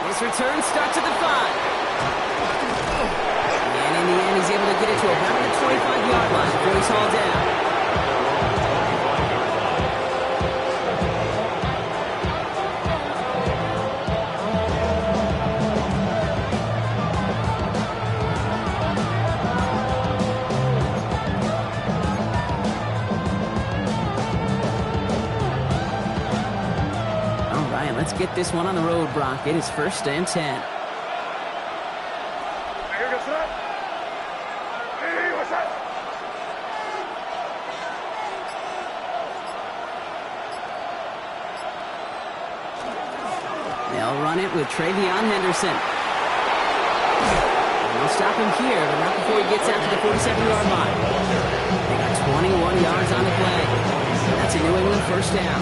This return starts at the 5. And in the end, he's able to get it to about the 25-yard line before he's hauled down. Let's get this one on the road, Brock. It is 1st and 10. They'll run it with Travion Henderson. They'll stop him here, but not before he gets out to the 47-yard line. They got 21 yards on the play. That's a New England 1st down.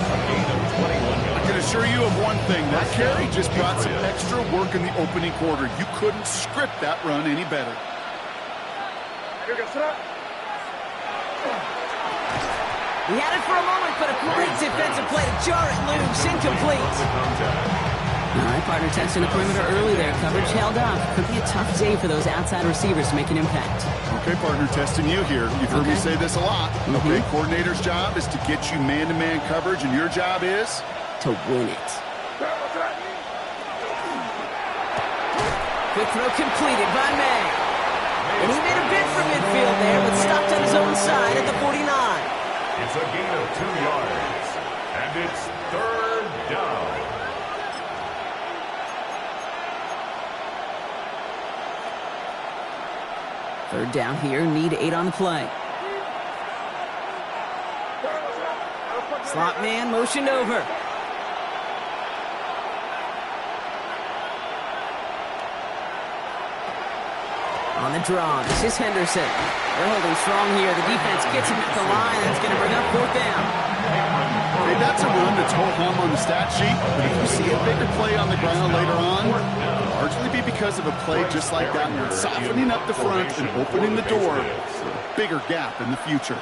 I can assure you of one thing. That carry just brought some extra work in the opening quarter. You couldn't script that run any better. He had it for a moment, but a great defensive play to jar it loose. Incomplete. All right, partner testing the perimeter early there. Coverage held up. Could be a tough day for those outside receivers to make an impact. Okay, partner, testing you here. You've heard me say this a lot. Okay, coordinator's job is to get you man-to-man coverage, and your job is? To win it. Quick throw completed by May. And he made a bid for midfield there, but stopped on his own side at the 49. It's a gain of 2 yards, and it's 3rd down. Third down here, need 8 on the play. Slot man motioned over. On the draw, this is Henderson. They're holding strong here. The defense gets him at the line. That's going to bring up 4th down. Hey, that's a run that's ho-hum on the stat sheet, but if you see a bigger play on the ground later on, it'll largely be because of a play just like that one, softening up the front and opening the door for a bigger gap in the future.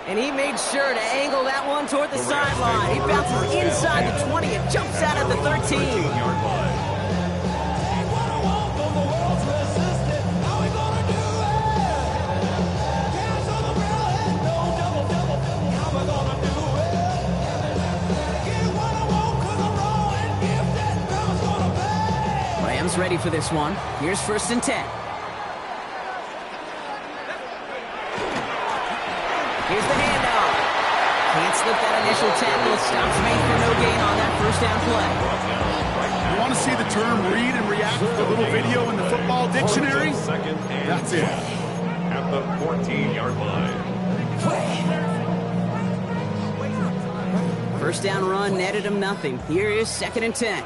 And he made sure to angle that one toward the sideline. He bounces inside the 20 and jumps out at the 13. Rams ready for this one. Here's 1st and 10. Here's the handoff. Can't slip that initial tackle. Stops made for no gain on that 1st down play. You want to see the term read and react with the little video in the football dictionary? That's it. At the 14-yard line. 1st down run netted him nothing. Here is 2nd and 10.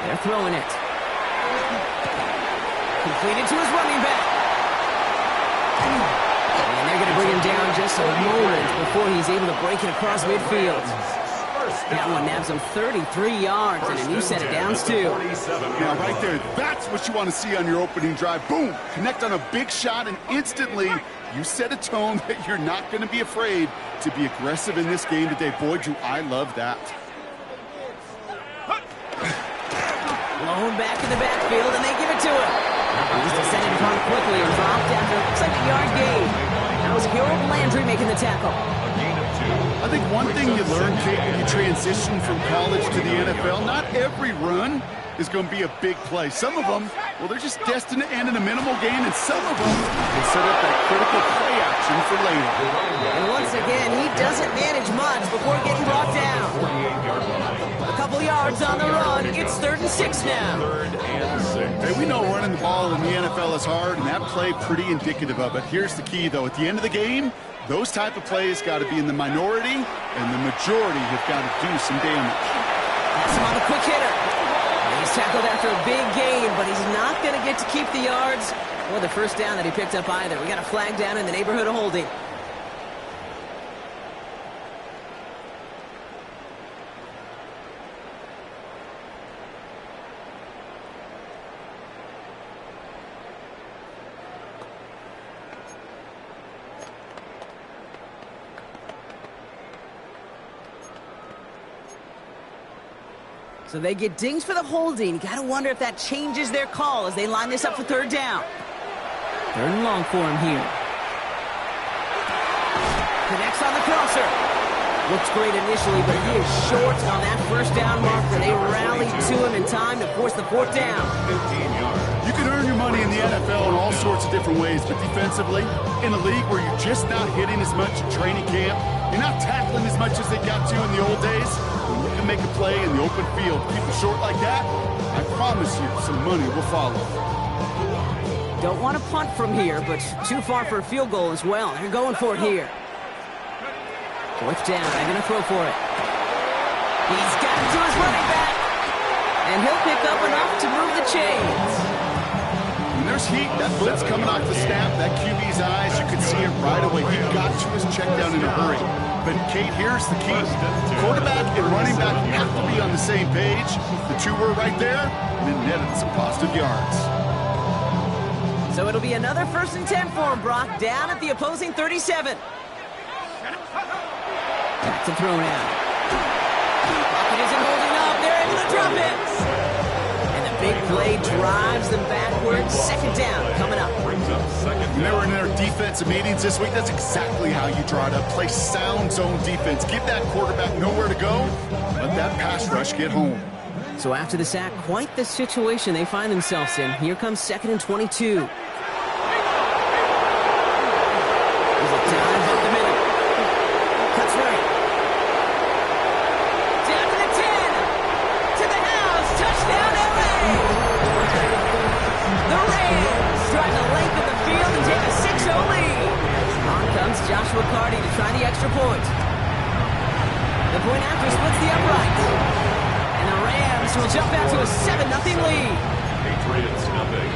They're throwing it. Completed to his running back. And they're going to bring him down just a moment before he's able to break it across midfield. That one nabs him 33 yards and a new set of downs, too. Yeah, right there. That's what you want to see on your opening drive. Boom! Connect on a big shot, and instantly you set a tone that you're not going to be afraid to be aggressive in this game today. Boy, do I love that. Blown back in the backfield, and they give it to him. He's descended upon it quickly and dropped after it looks like a yard gain. That was Harold Landry making the tackle. I think one thing you learn, Kate, when you transition from college to the NFL, not every run is going to be a big play. Some of them, well, they're just destined to end in a minimal gain, and some of them will set up that critical play action for later. And once again, he doesn't manage much before getting brought down. A couple yards on the run. It's 3rd and 6 now. Hey, we know running the ball in the NFL is hard, and that play pretty indicative of it. Here's the key, though. At the end of the game, those type of plays got to be in the minority, and the majority have got to do some damage. Pass him on the quick hitter. He's tackled after a big gain, but he's not going to get to keep the yards or the 1st down that he picked up either. We got a flag down in the neighborhood of holding. So they get dings for the holding. Got to wonder if that changes their call as they line this up for third down. Third and long for him here. Connects on the crosser. Looks great initially, but he is short on that first down marker. They rallied to him in time to force the fourth down. 15 yards. You can earn your money in the NFL in all sorts of different ways, but defensively, in a league where you're just not hitting as much at training camp, you're not tackling as much as they got to in the old days, when you can make a play in the open field, keep it short like that, I promise you some money will follow. Don't want to punt from here, but too far for a field goal as well. They're going for it here. Fourth down, they're going to throw for it. He's got it to his running back. And he'll pick up enough to move the chains. When there's heat, that blitz coming off the snap, that QB's eyes, you could see it right away. He got to his check down in a hurry. But, Kate, here's the key. Quarterback and running back have to be on the same page. The two were right there, and it netted some positive yards. So it'll be another 1st and 10 for him, Brock, down at the opposing 37. Back to throw now. Pocket isn't holding up. They're able to drop it. And the big play drives them backwards. Second down coming up. Brings up second When they down. were in their defensive meetings this week, that's exactly how you draw it up. Play sound zone defense. Give that quarterback nowhere to go. Let that pass rush get home. So after the sack, quite the situation they find themselves in. Here comes 2nd and 22. There's a dive up the middle. Cuts right. Down to the 10. To the house. Touchdown, LA. The Rams drive the length of the field and take a 6-0 lead. On comes Joshua Carty to try the extra point. The point after splits the upright. And the Rams will jump out to a 7-0 lead. Patriots nothing.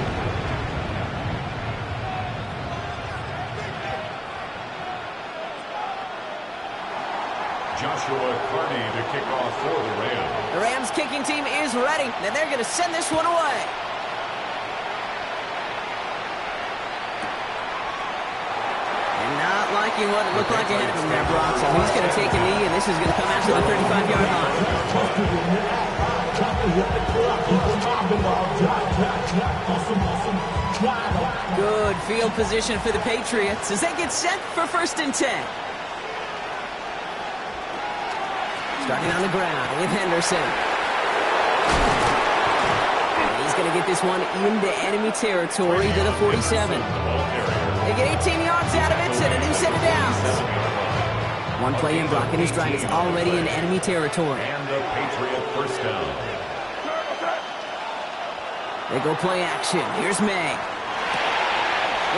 Joshua Carty to kick off for the Rams. The Rams kicking team is ready, and they're going to send this one away. And not liking what it looked like ahead of him there, Brock. So he's going to take a knee, and this is going to come out to the 35-yard line. Good field position for the Patriots as they get set for 1st and 10. Starting on the ground with Henderson. He's going to get this one into enemy territory to the 47. They get 18 yards out of it and a new set of downs. One play in, Brock, and his drive is already in enemy territory. And the Patriot first down. They go play action. Here's May.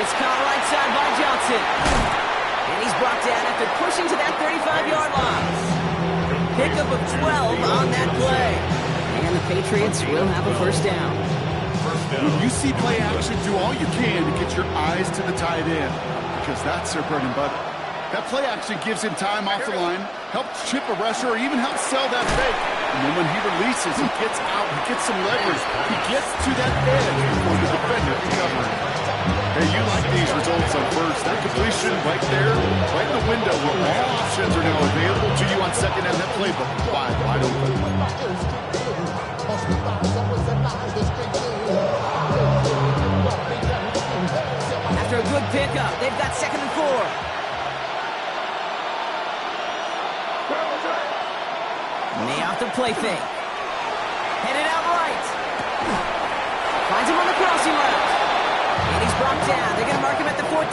It's caught right side by Johnson. And he's brought down after pushing to that 35-yard line. Pickup of 12 on that play. And the Patriots will have a first down. When you see play action, do all you can to get your eyes to the tight end, because that's their bread and butter. That play action gives him time off the line, helps chip a rusher, or even helps sell that fake. And then when he releases, he gets out, he gets some leverage. He gets to that edge before the defender can cover him. Hey, you like these results on first. That completion right there, right in the window where all options are now available to you on second down. That playbook wide open. After a good pickup, they've got 2nd and 4. May off the play fake. Headed out right. Finds him on the crossing route. And he's brought down. They're going to mark him at the 14.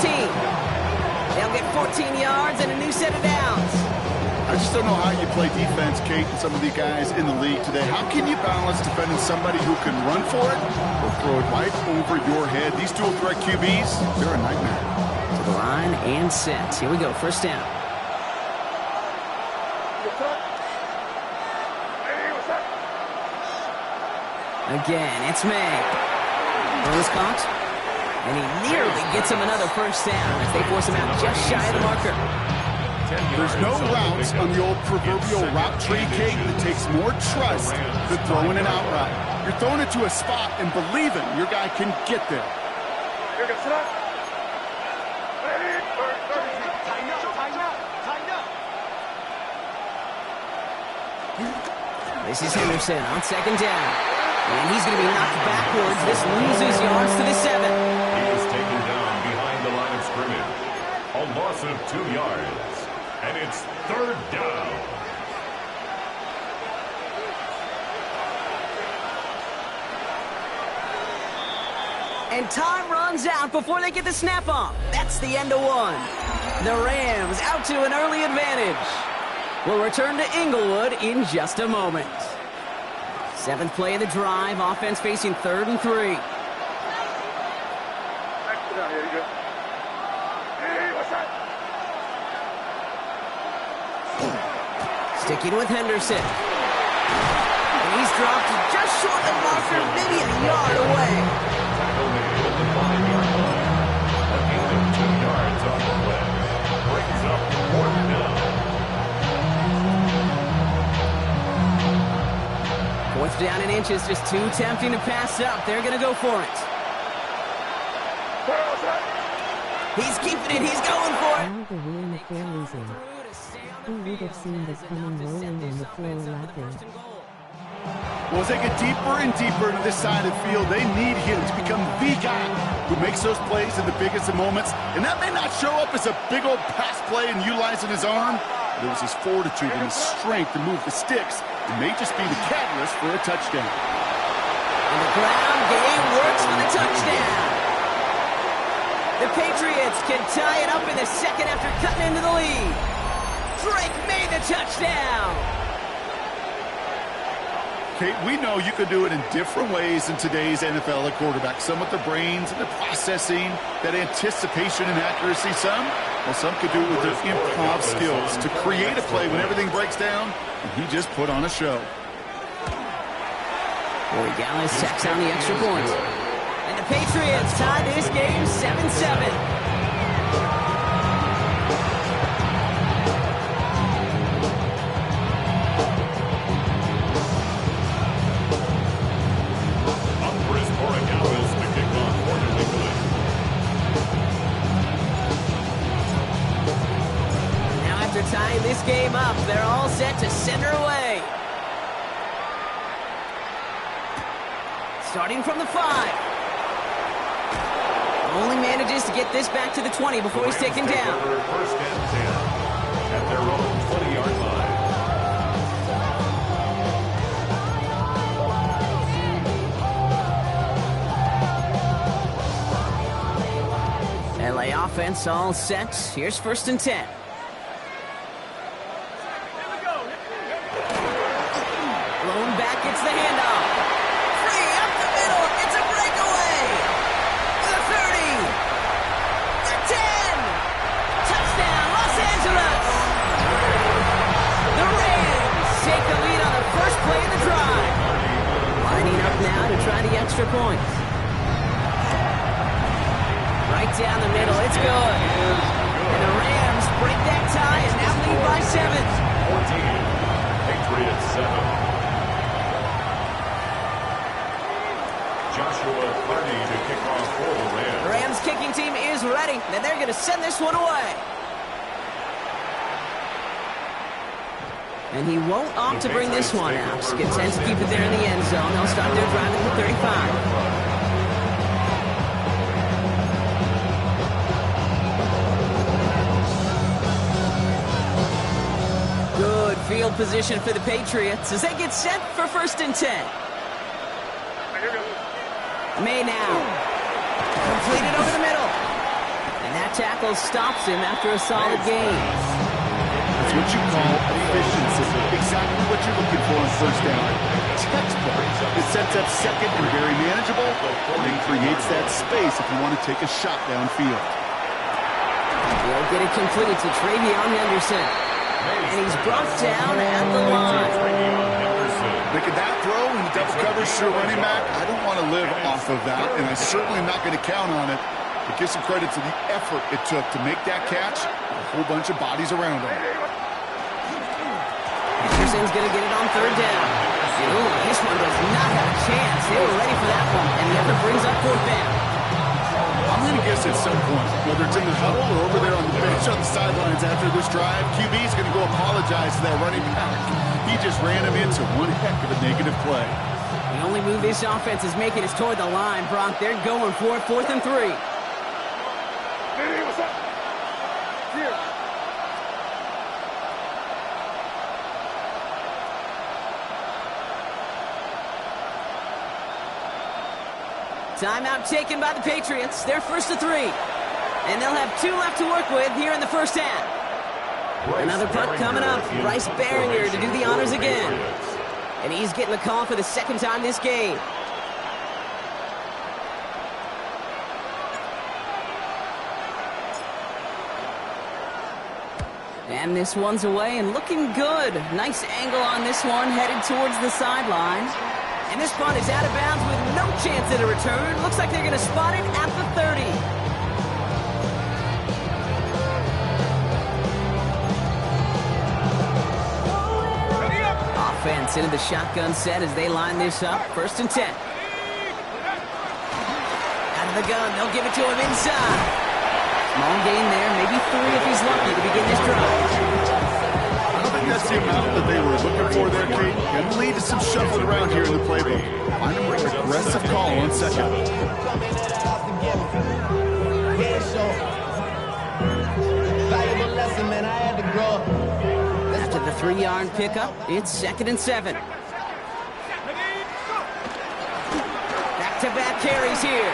They'll get 14 yards and a new set of downs. I just don't know how you play defense, Kate, and some of the guys in the league today. How can you balance defending somebody who can run for it or throw it right over your head? These dual threat QBs, they're a nightmare. To the line and set. Here we go. First down. Again, it's May. Throw is caught. And he nearly gets him another first down as they force him out just shy of the marker. There's no routes on the old proverbial route tree, Kate, that takes more trust than throwing an out route. You're throwing it to a spot and believing your guy can get there. This is Henderson on second down. And he's going to be knocked backwards. This loses yards to the 7. He is taken down behind the line of scrimmage. A loss of 2 yards. And it's 3rd down. And time runs out before they get the snap off. That's the end of 1. The Rams out to an early advantage. We'll return to Inglewood in just a moment. 7th play of the drive. Offense facing 3rd and 3. Sticking with Henderson. And he's dropped just short of the marker, maybe a yard away. Tackle made at the 5-yard line. A gain of 2 yards on the play. Brings up 4th down. 4th down in inches, just too tempting to pass up. They're going to go for it. He's keeping it. He's going for it. Now the real McCoy losing. Who would have seen this coming rolling on the floor laughing? Well, as they get deeper and deeper into this side of the field, they need him to become the guy who makes those plays in the biggest of moments. And that may not show up as a big old pass play and utilizing his arm. But it was his fortitude and his strength to move the sticks. It may just be the catalyst for a touchdown. And the ground game works for the touchdown. The Patriots can tie it up in the 2nd after cutting into the lead. Drake made the touchdown. Kate, we know you can do it in different ways in today's NFL at quarterback. Some with the brains and the processing, that anticipation and accuracy. Some could do it with their improv skills to create a play when everything breaks down. And he just put on a show. Boy, Gallis tacks on the extra point. And the Patriots tie this game 7-7. Tying this game up, they're all set to send her away. Starting from the 5. Only manages to get this back to the 20 before he's taken down. 1st and 10 at their own 20-yard line. LA offense all set. Here's 1st and 10. Blown back, it's the handoff. Free up the middle, it's a breakaway. The 30. The 10. Touchdown, Los Angeles. The Rams take the lead on the first play of the drive. Lining up now to try the extra point. Right down the middle, it's good. And the Rams break that tie and now lead by 7. 14. Patriots 7. Joshua Purdy to kick off for the Rams. The Rams kicking team is ready, and they're going to send this one away. And he won't opt to bring this one out. Content to keep it there in the end zone. They'll start their drive at the 35. Good field position for the Patriots as they get set for 1st and 10. May now. Completed over the middle. And that tackle stops him after a solid gain. That's what you call efficiency. Exactly what you're looking for on 1st down. Textbook. It sets up 2nd and very manageable, and then creates that space if you want to take a shot downfield. He'll get it complete to Travion Henderson. And he's brought down at the line. Making that throw in double coverage to a running back, I don't want to live off of that, and I certainly am not going to count on it. But give some credit to the effort it took to make that catch, and a whole bunch of bodies around him. Henderson's going to get it on 3rd down. Ooh, this one does not have a chance. They were ready for that one, and the effort brings up 4th down. I'm I'm going to guess at some point, whether it's in the huddle or over there on the bench on the sidelines after this drive, QB's going to go apologize to that running back. He just ran him into one heck of a negative play. The only move this offense is making is toward the line, Brock. They're going for it, 4th and 3. Hey, what's up? Here. Timeout taken by the Patriots. They're 1st and 3. And they'll have 2 left to work with here in the first half. Another punt coming up. Bryce Barringer to do the honors again. And he's getting the call for the 2nd time this game. And this one's away and looking good. Nice angle on this one, headed towards the sideline. And this punt is out of bounds with no chance at a return. Looks like they're going to spot it at the 30. Offense into the shotgun set as they line this up. 1st and 10. Out of the gun, they'll give it to him inside. Small gain there, maybe 3 if he's lucky to begin this drive. I don't think that's the amount that they were looking for there, Kate. Going to lead to some shuffling around here in the playbook. Find a more aggressive call on 2nd. After the 3-yard pickup, it's 2nd and 7. Back-to-back carries here.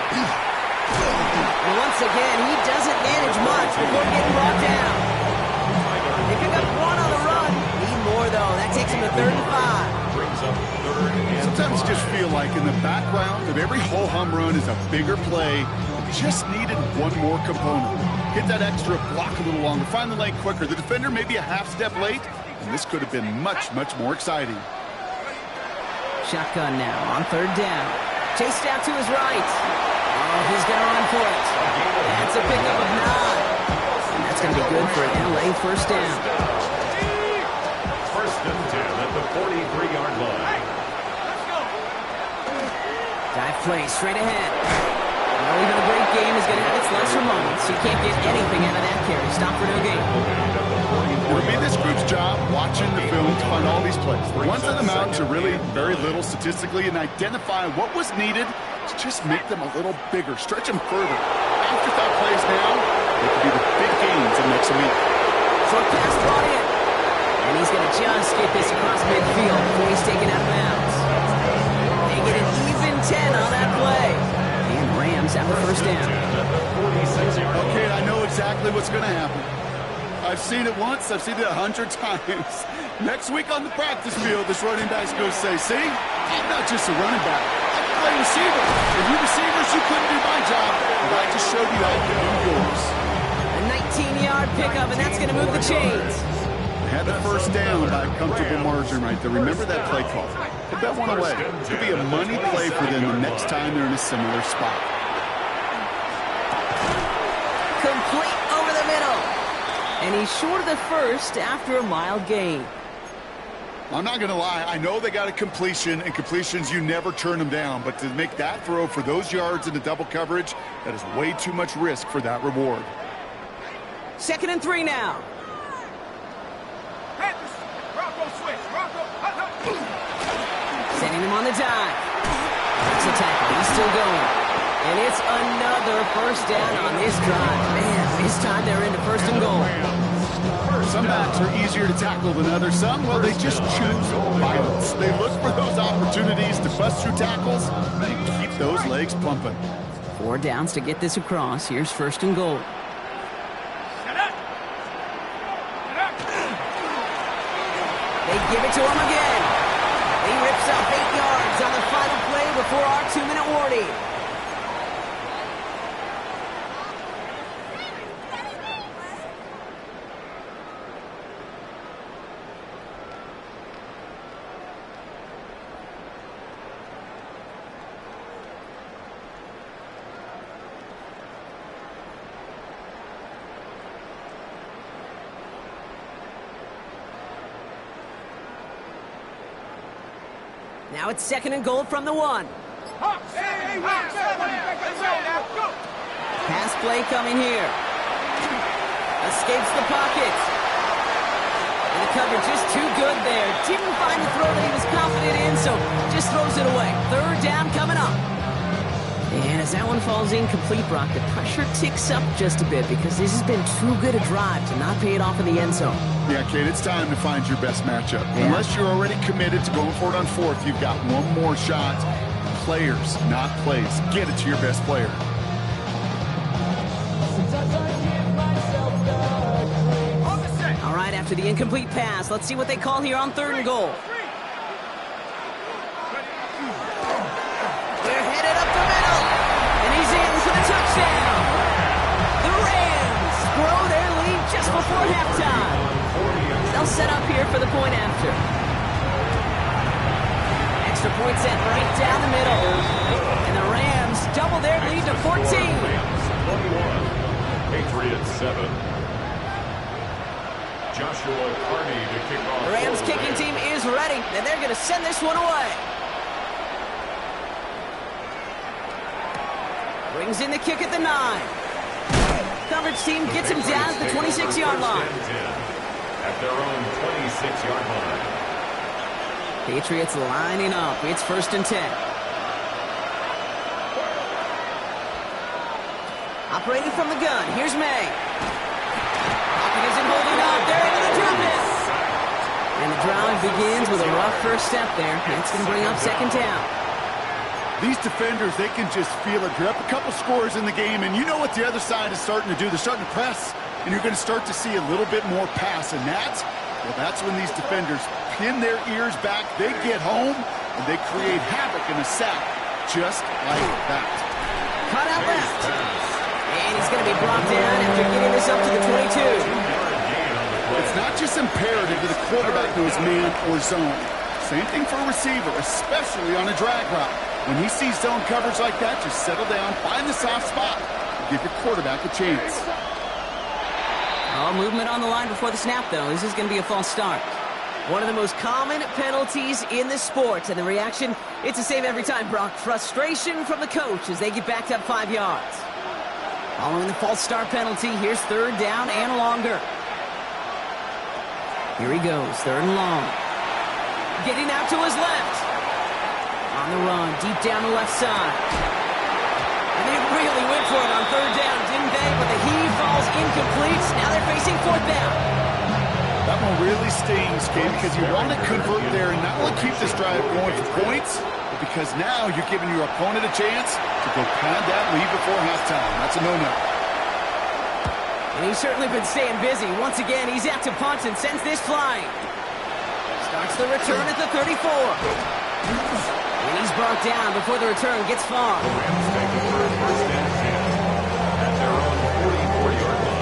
And once again, he doesn't manage much before getting brought down. They pick up 1 on the run. Need more, though. That takes him to 3rd and 5. Brings up 3rd and Sometimes just feel like in the background of every ho-hum run is a bigger play. Just needed one more component. Hit that extra block a little longer. Find the lane quicker. The defender may be a half step late, and this could have been much, much more exciting. Shotgun now on 3rd down. Chased out to his right. Oh, he's going to run for it. That's a pickup of 9. And that's going to be good for an LA 1st down. 1st and 10 at the 43-yard line. Dive play straight ahead. Well, even a great game is going to have its lesser moments. You can't get anything out of that carry. Stop for no gain. It'll be this group's job watching the film to find all these plays. The ones that amount to really very little statistically and identify what was needed to just make them a little bigger, stretch them further. Afterthought plays now, they could be the big gains of next week. Short pass brought in. And he's going to just get this across midfield before he's taken out of bounds. They get an even 10 on that play. And Rams have the 1st down. Okay, I know exactly what's going to happen. I've seen it once, I've seen it 100 times. Next week on the practice field, this running back's going to say, see, I'm not just a running back, I can play receiver. And you receivers, you couldn't do my job, but I just showed you I can do yours. A 19-yard pickup, and that's going to move the chains. They had the 1st down by a comfortable margin right there. Remember that play call. Put that one away. It could be a money play for them the next time they're in a similar spot. Complete over the middle. And he's short of the 1st after a mild gain. I'm not going to lie. I know they got a completion, and completions, you never turn them down. But to make that throw for those yards into double coverage, that is way too much risk for that reward. 2nd and 3 now. Sending him on the dive. That's a tackle. He's still going. And it's another 1st down on this drive. Man, this time they're into 1st and goal. Some backs are easier to tackle than others. Some, well, they just choose violence. They look for those opportunities to bust through tackles and keep those legs pumping. 4 downs to get this across. Here's 1st and goal. They give it to him again. He rips up 8 yards on the final play before our 2-minute warning. Now it's 2nd and goal from the 1. Pass play coming here. Escapes the pocket. And the coverage just too good there. Didn't find the throw that he was confident in, so just throws it away. Third down coming up. And as that one falls incomplete, Brock, the pressure ticks up just a bit because this has been too good a drive to not pay it off in the end zone. Yeah, Kate, it's time to find your best matchup. Yeah. Unless you're already committed to going for it on fourth, you've got one more shot. Players, not plays. Get it to your best player. All right, after the incomplete pass, let's see what they call here on 3rd and goal. They're headed up the middle, and he's in for the touchdown. The Rams grow their lead just before halftime. They'll set up here for the point after. Extra point set right down the middle, and the Rams double their lead to 14. 21, Patriots 7. Joshua Carney to kick off. The Rams kicking team is ready, and they're going to send this one away. Brings in the kick at the 9. Coverage team gets him down at the 26-yard line. At their own 26-yard line. Patriots lining up. It's 1st and 10. Operating from the gun. Here's May. Pocket isn't holding up. They're into the drive. And the drive begins with a rough first step there. It's going to bring up 2nd down. These defenders, they can just feel it. You're up a couple scores in the game, and you know what the other side is starting to do. They're starting to press, and you're going to start to see a little bit more pass. And that's when these defenders pin their ears back. They get home, and they create havoc in a sack just like that. Cut out left. And he's going to be brought down after getting this up to the 22. It's not just imperative that the quarterback knows man or zone. Same thing for a receiver, especially on a drag route. When he sees zone coverage like that, just settle down, find the soft spot, give your quarterback a chance. Oh, movement on the line before the snap, though. This is going to be a false start. One of the most common penalties in the sport, and the reaction, it's a save every time, Brock. Frustration from the coach as they get backed up 5 yards. Following the false start penalty, here's 3rd down and longer. Here he goes, 3rd and long. Getting out to his left. On the run, deep down the left side. And they really went for it on 3rd down, didn't they? But the heave falls incomplete. Now they're facing 4th down. That one really stings, Kate, because you want to convert there and not only keep this drive going for points, but because now you're giving your opponent a chance to go pad that lead before halftime. That's a no-no. And he's certainly been staying busy. Once again, he's out to punt and sends this flying. Starts the return at the 34. And he's brought down before the return gets far. The Rams take it for 1st and 10 at their own 44-yard line.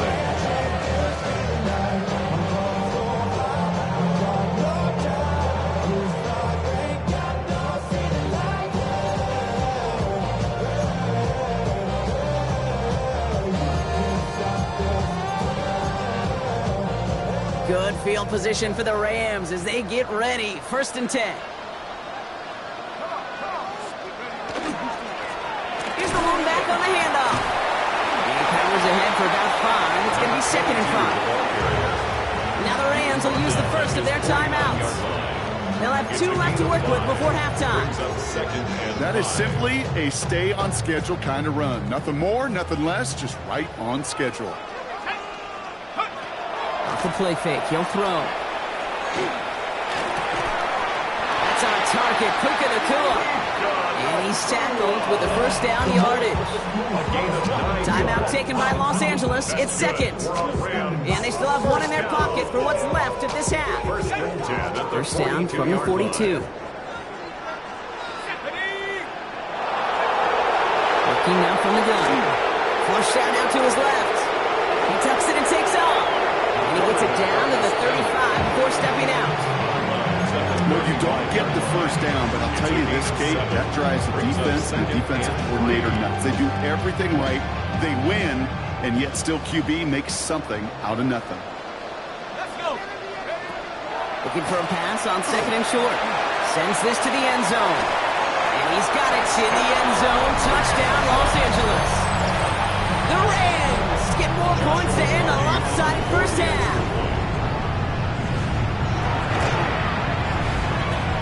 Good field position for the Rams as they get ready. 1st and 10. Here's the lone back on the handoff. And he powers ahead for about 5. It's going to be 2nd and 5. Now the Rams will use the first of their timeouts. They'll have 2 left to work with before halftime. That is simply a stay on schedule kind of run. Nothing more, nothing less, just right on schedule. Off the play fake, he'll throw. That's on target, Puka Nacua. And he's tackled with the 1st down yardage. Timeout taken by Los Angeles. It's 2nd. And they still have 1 in their pocket for what's left of this half. 1st down from the 42. Working now from the gun. Flush down out to his left. He tucks it and takes off. And he gets it down to the 35 before stepping out. No, you don't get the 1st down, but I'll tell you this, Kate, that drives the defense and the defensive coordinator nuts. They do everything right, they win, and yet still QB makes something out of nothing. Looking for a pass on 2nd and short. Sends this to the end zone. And he's got it in the end zone. Touchdown, Los Angeles. The Rams exciting first half.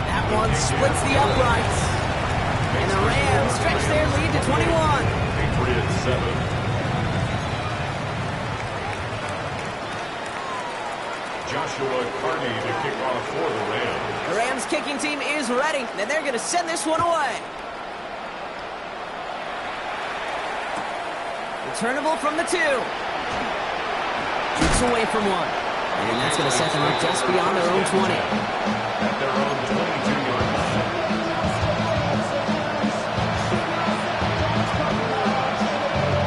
That one splits the uprights. And the Rams stretch their lead to 21. Patriots 7. Joshua Carney to kick off for the Rams. The Rams kicking team is ready, and they're going to send this one away. Returnable from the 2. Keeps away from 1. And that's going to set them up just beyond their own 20. At their own 22-yard line.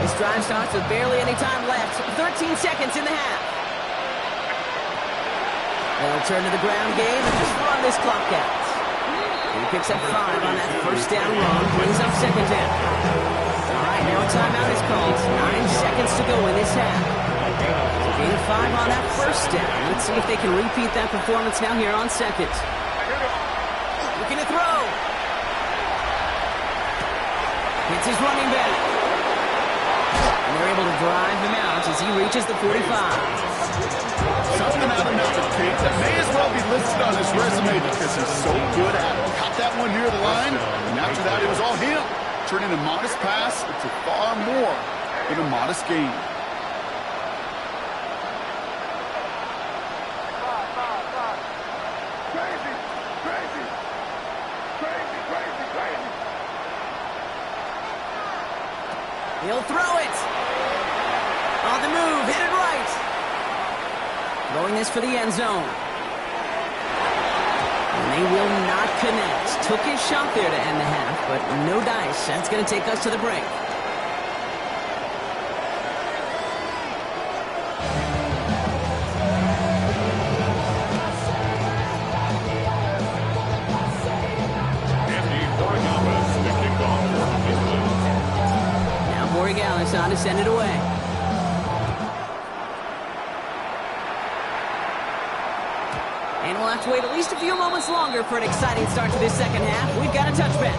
This drive starts with barely any time left. 13 seconds in the half. They'll turn to the ground game and just run this clock out. He picks up 5 on that first down run, brings up second down. All right, now a timeout is called. 9 seconds to go in this half. So gain of 5 on that first down. Let's see if they can repeat that performance now here on second. Looking to throw. Hits his running back. And they're able to drive him out as he reaches the 45. Something out of nothing, Kate, that may as well be listed on his resume because he's so good at it. Caught that one near the line, and after that, it was all him. Turning a modest pass into far more than a modest gain. He'll throw it. On the move, hit it right. Throwing this for the end zone. And they will not connect. Took his shot there to end the half, but no dice. That's going to take us to the break. Now Borregales on to send it away. And we'll have to wait at least a few moments longer for an exciting start to this second half. We've got a touchback.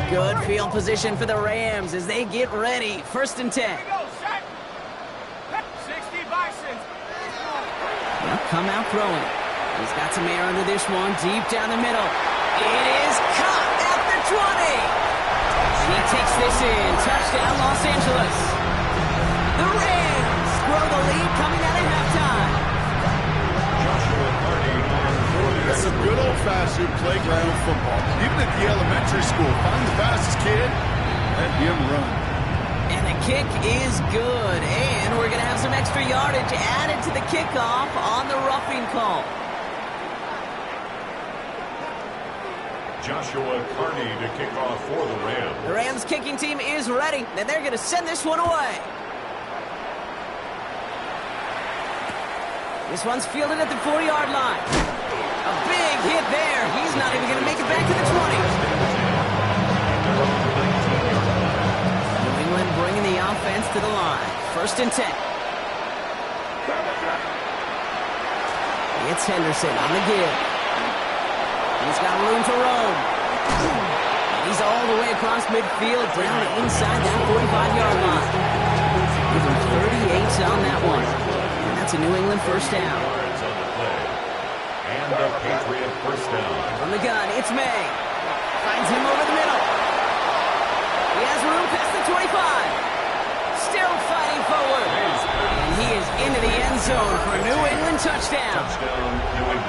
Good field position for the Rams as they get ready. 1st and 10. They'll come out throwing. He's got some air under this one, deep down the middle. It is caught at the 20. He takes this in. Touchdown, Los Angeles. The Rams grow the lead coming out of halftime. It's some good old-fashioned playground football. Even at the elementary school, find the fastest kid, let him run. And the kick is good. And we're going to have some extra yardage added to the kickoff on the roughing call. Joshua Carney to kick off for the Rams. The Rams kicking team is ready, and they're going to send this one away. This one's fielded at the 4-yard line. A big hit there. He's not even going to make it back to the 20. New England bringing the offense to the line. 1st and 10. It's Henderson on the give. He's got room to roam. He's all the way across midfield, down inside that 45-yard line. Give him 38 on that one. And that's a New England first down. And a Patriot first down. From the gun, it's May. Finds him over the middle. He has room past the 25. Still fighting forward. And he is into the end zone for a New England touchdown.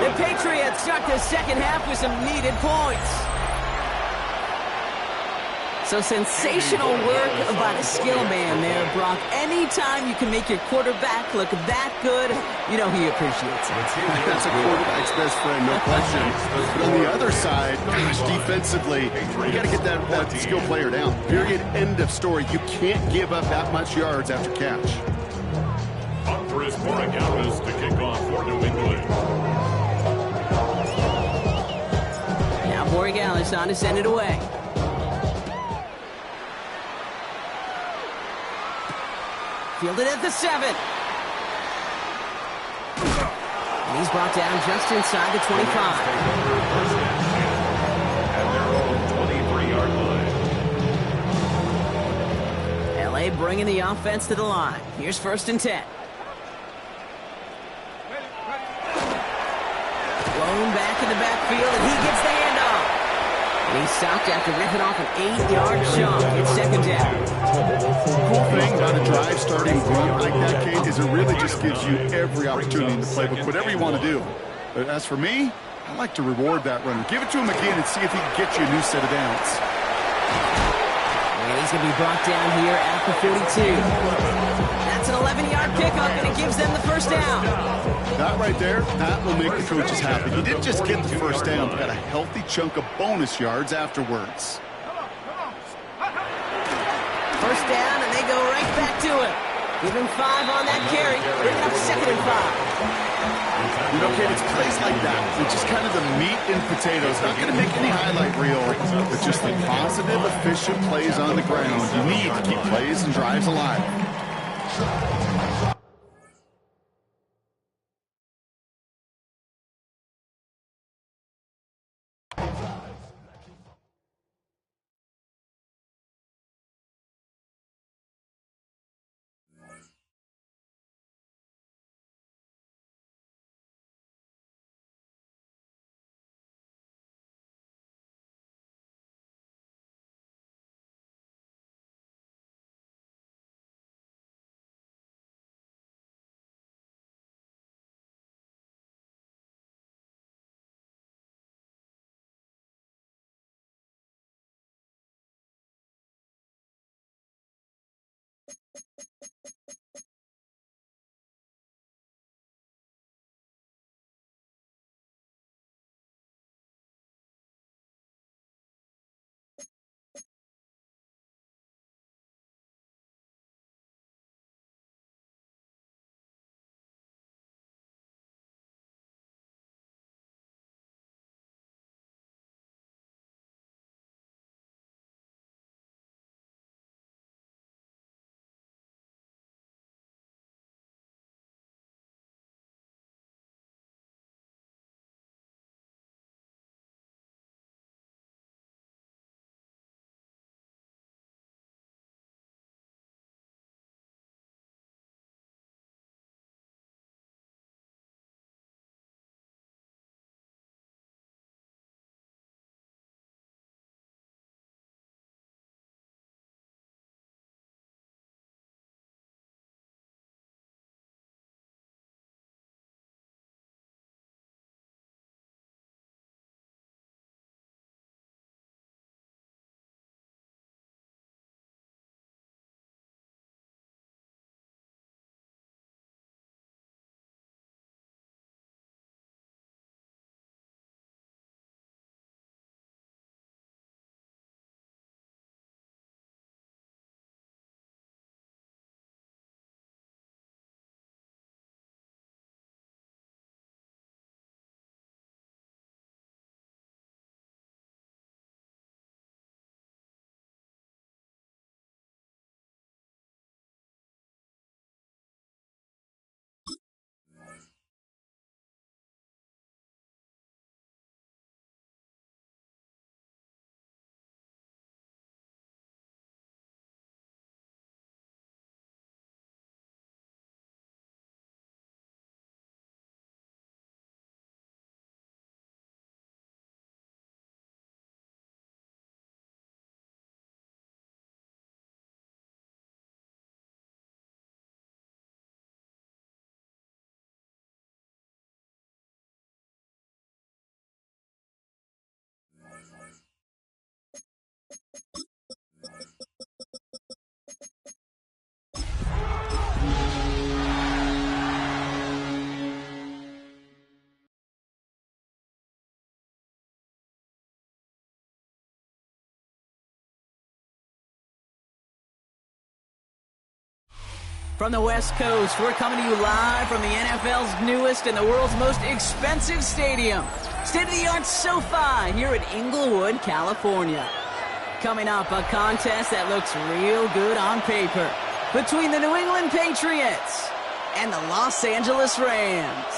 The Patriots start the second half with some needed points. So sensational work by the skill man there, Brock. Anytime you can make your quarterback look that good, you know he appreciates it. That's a quarterback's best friend, no question. But on the other side, gosh, defensively, you got to get that skill player down. Period. End of story. You can't give up that much yards after catch. Andres Borregales to kick off for New England. Now Borregales on to send it away. Fielded at the 7. And he's brought down just inside the 25. First and 10 at their own 23-yard line. LA bringing the offense to the line. Here's first and 10. Blown back in the backfield, and he gets the handoff. And he's stopped after ripping off an 8-yard chunk. It's second down. Cool thing about a drive starting run like that, Kate, is it really just gives you every opportunity in the playbook, whatever you want to do. But as for me, I like to reward that runner. Give it to him again and see if he can get you a new set of downs. And he's going to be brought down here at the 42. That's an 11-yard pickup, and it gives them the first down. That right there, that will make the coaches happy. He didn't just get the first down, but got a healthy chunk of bonus yards afterwards. First down, and they go right back to him. Give him 5 on that carry. Bring it up second and 5. You know, Kate, it's plays like that. It's just kind of the meat and potatoes. Not going to make any highlight reel, but just the positive, efficient plays on the ground. You need to keep plays and drives alive. From the West Coast, we're coming to you live from the NFL's newest and the world's most expensive stadium. State-of-the-art SoFi here in Inglewood, California. Coming up, a contest that looks real good on paper between the New England Patriots and the Los Angeles Rams.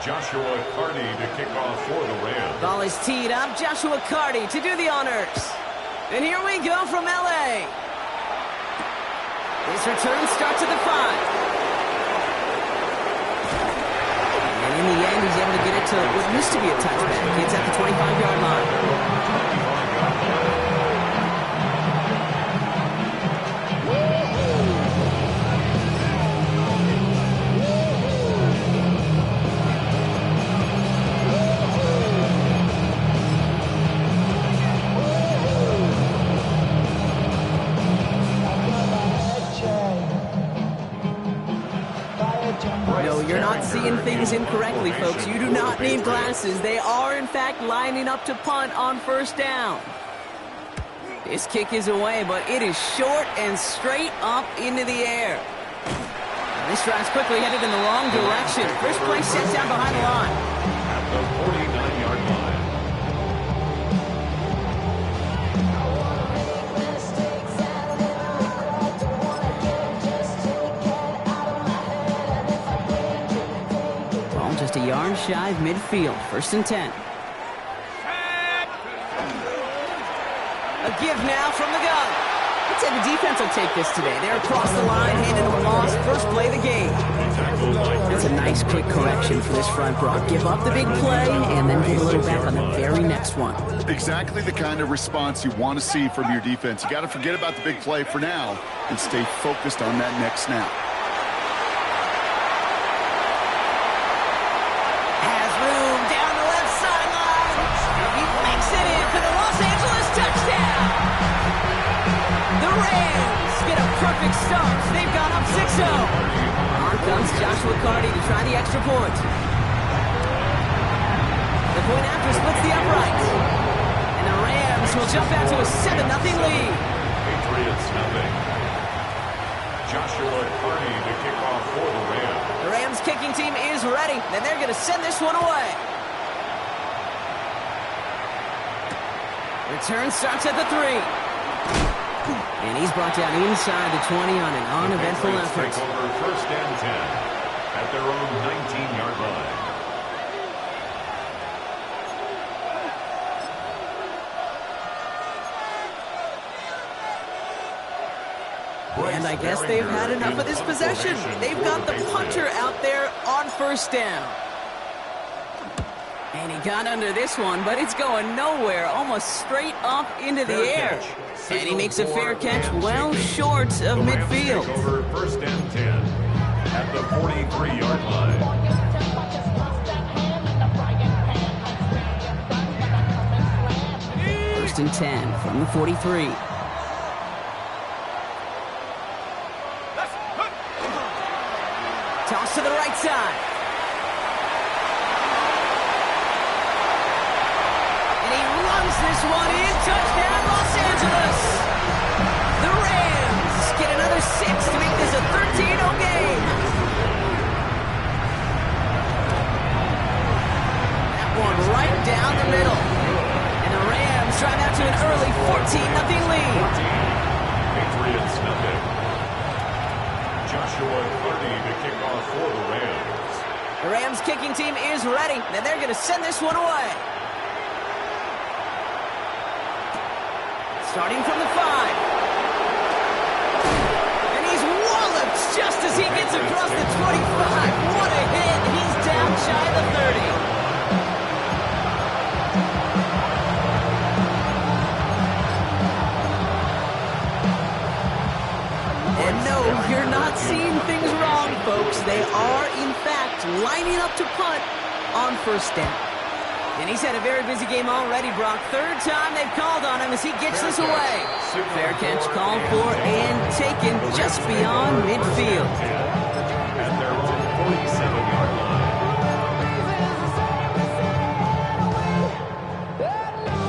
Joshua Carty to kick off for the Rams. Ball is teed up. Joshua Carty to do the honors. And here we go from L.A. This return starts at the 5. And in the end, he's able to get it to what used to be a touchback. It's at the 25-yard line. No, you're not seeing things incorrectly, folks. You do not need glasses. They are, in fact, lining up to punt on first down. This kick is away, but it is short and straight up into the air. And this drive's quickly headed in the wrong direction. First play set down behind the line. At the 49-yard line. Just a yard shy of midfield. First and 10. A give now from the gun. I'd say the defense will take this today. They're across the line, handing them a loss. First play of the game. That's a nice quick correction for this front block. Give up the big play and then get a little back on the very next one. Exactly the kind of response you want to see from your defense. You got to forget about the big play for now and stay focused on that next snap. Perfect start. They've gone up 6-0. On comes Joshua Carty to try the extra point. The point after splits the uprights. And the Rams will jump out to a 7-0 lead. Patriots nothing. Joshua Carty to kick off for the Rams. The Rams kicking team is ready. Then they're going to send this one away. Return starts at the 3. And he's brought down inside the 20 on an uneventful effort. Take over first and 10 at their own 19-yard line. And I guess they've had enough of this possession. They've got the punter out there on first down. And he got under this one, but it's going nowhere, almost straight up into the air. And he makes a fair catch well short of midfield. Over first and 10 at the 43-yard line. First and 10 from the 43. Toss to the right side. And he runs this one in. Touchdown, Los Angeles. The Rams get another 6 to make this a 13-0 game. That one right down the middle. And the Rams drive out to an early 14-0 lead. Patriots nothing. Joshua Carty to kick off for the Rams. The Rams kicking team is ready, and they're going to send this one away. Starting from the 5. And he's walloped just as he gets across the 25. What a hit. He's down shy of the 30. And no, you're not seeing things wrong, folks. They are, in fact, lining up to punt on first down. And he's had a very busy game already, Brock. Third time they've called on him as he gets this away. Fair catch called for and taken just beyond midfield. At their 47-yard line.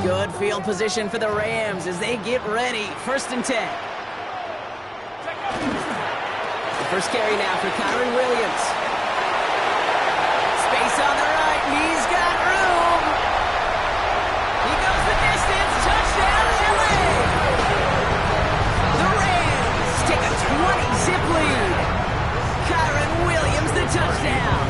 Good field position for the Rams as they get ready. First and 10. The first carry now for Kyron Williams. Space on the right. He's got room. He goes the distance. Touchdown, LA. The Rams take a 20-zip lead. Kyron Williams the touchdown.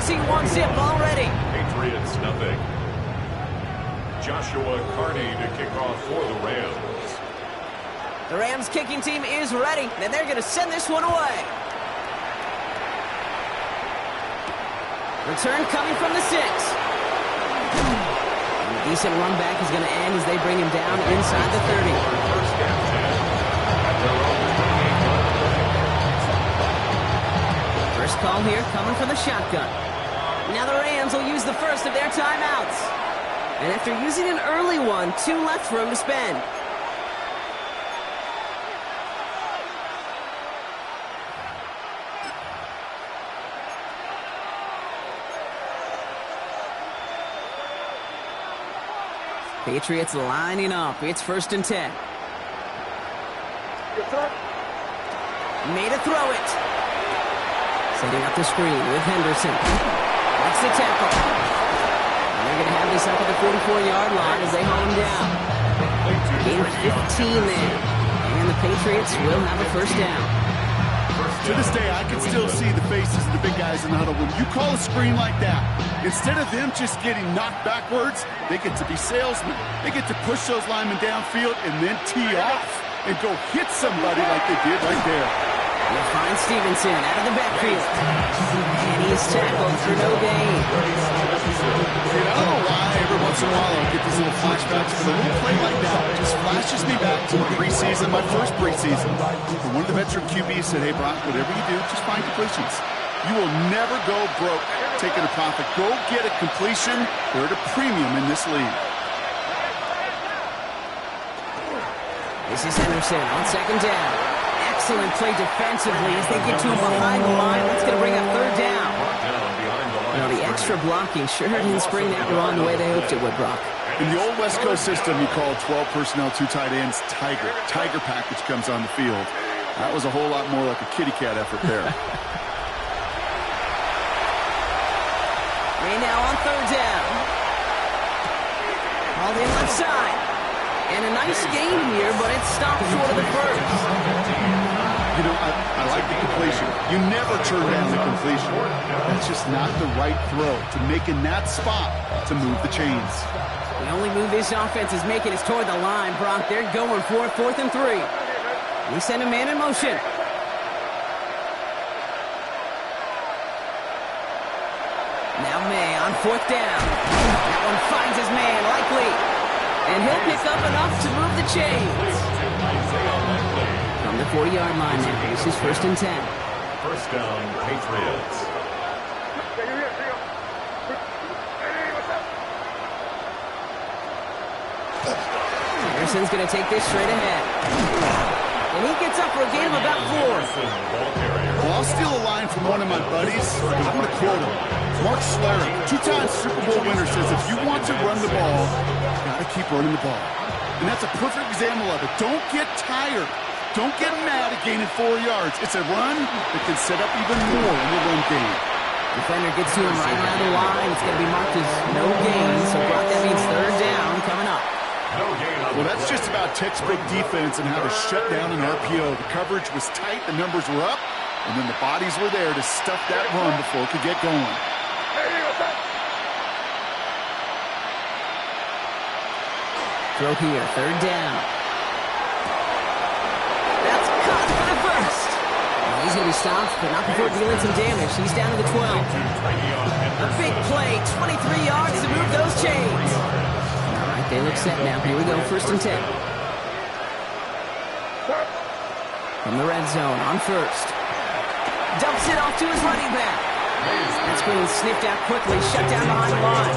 see one zip already. Patriots, nothing. Joshua Carney to kick off for the Rams. The Rams kicking team is ready, and they're going to send this one away. Return coming from the 6. And a decent run back is going to end as they bring him down inside the 30. First and 10 at their own 28-yard line. First call here coming from the shotgun. Now the Rams will use the first of their timeouts. And after using an early one, 2 left for him to spend. Patriots lining up. It's first and 10. Made a throw it. Setting up the screen with Henderson. That's the tackle. And they're going to have this up at the 44-yard line as they hold him down. Gain of 15 there. And the Patriots will have a first down. To this day, I can still see the faces of the big guys in the huddle. When you call a screen like that, instead of them just getting knocked backwards, they get to be salesmen. They get to push those linemen downfield and then tee off and go hit somebody like they did right there. They'll find Stevenson out of the backfield. And he's tackled for no gain. And I don't know why every once in a while I'll get these little flashbacks, but a little play like that just flashes me back to the preseason, my first preseason. And one of the veteran QBs said, hey, Brock, whatever you do, just find completions. You will never go broke taking a profit. Go get a completion. They're at a premium in this league. This is Henderson on second down. Excellent play defensively as they get to him behind the line. That's going to bring up third down. Now the extra blocking sure didn't spring that run the way they hoped it would, Brock. In the old West Coast system, you call 12 personnel, 2 tight ends, Tiger. Tiger package comes on the field. That was a whole lot more like a kitty cat effort there. Right now on third down. Hauled in left side. And a nice gain here, but it's stopped short of the first. You know, I like the completion. You never turn down the completion. That's just not the right throw to make in that spot to move the chains. The only move this offense is making is toward the line, Brock. They're going for it, 4th and 3. We send a man in motion. Now May on 4th down. That one finds his man, likely. And he'll pick up enough to move the chains. From the 40-yard line now, this is first and 10. First down, Patriots. Anderson's going to take this straight ahead. And he gets up for a gain of about 4. Well, I'll steal a line from one of my buddies. I'm going to quote him. Mark Schlereth, 2-time Super Bowl winner, says if you want to run the ball, you got to keep running the ball. And that's a perfect example of it. Don't get tired. Don't get mad at gaining 4 yards. It's a run that can set up even more in the run game. Defender gets to him right around the line. It's going to be marked as no gain. So, Brock, that means third down coming up. Well, that's just about textbook defense and how to shut down an RPO. The coverage was tight, the numbers were up, and then the bodies were there to stuff that run before it could get going. Throw here, third down. That's caught for the first. Well, he's going to be stopped, but not before dealing some damage. He's down to the 12. A big play, 23 yards to move those chains. All right, they look set now. Here we go, first and 10. From the red zone on first. Dumps it off to his running back. That screen sniffed out quickly, shut down behind the line.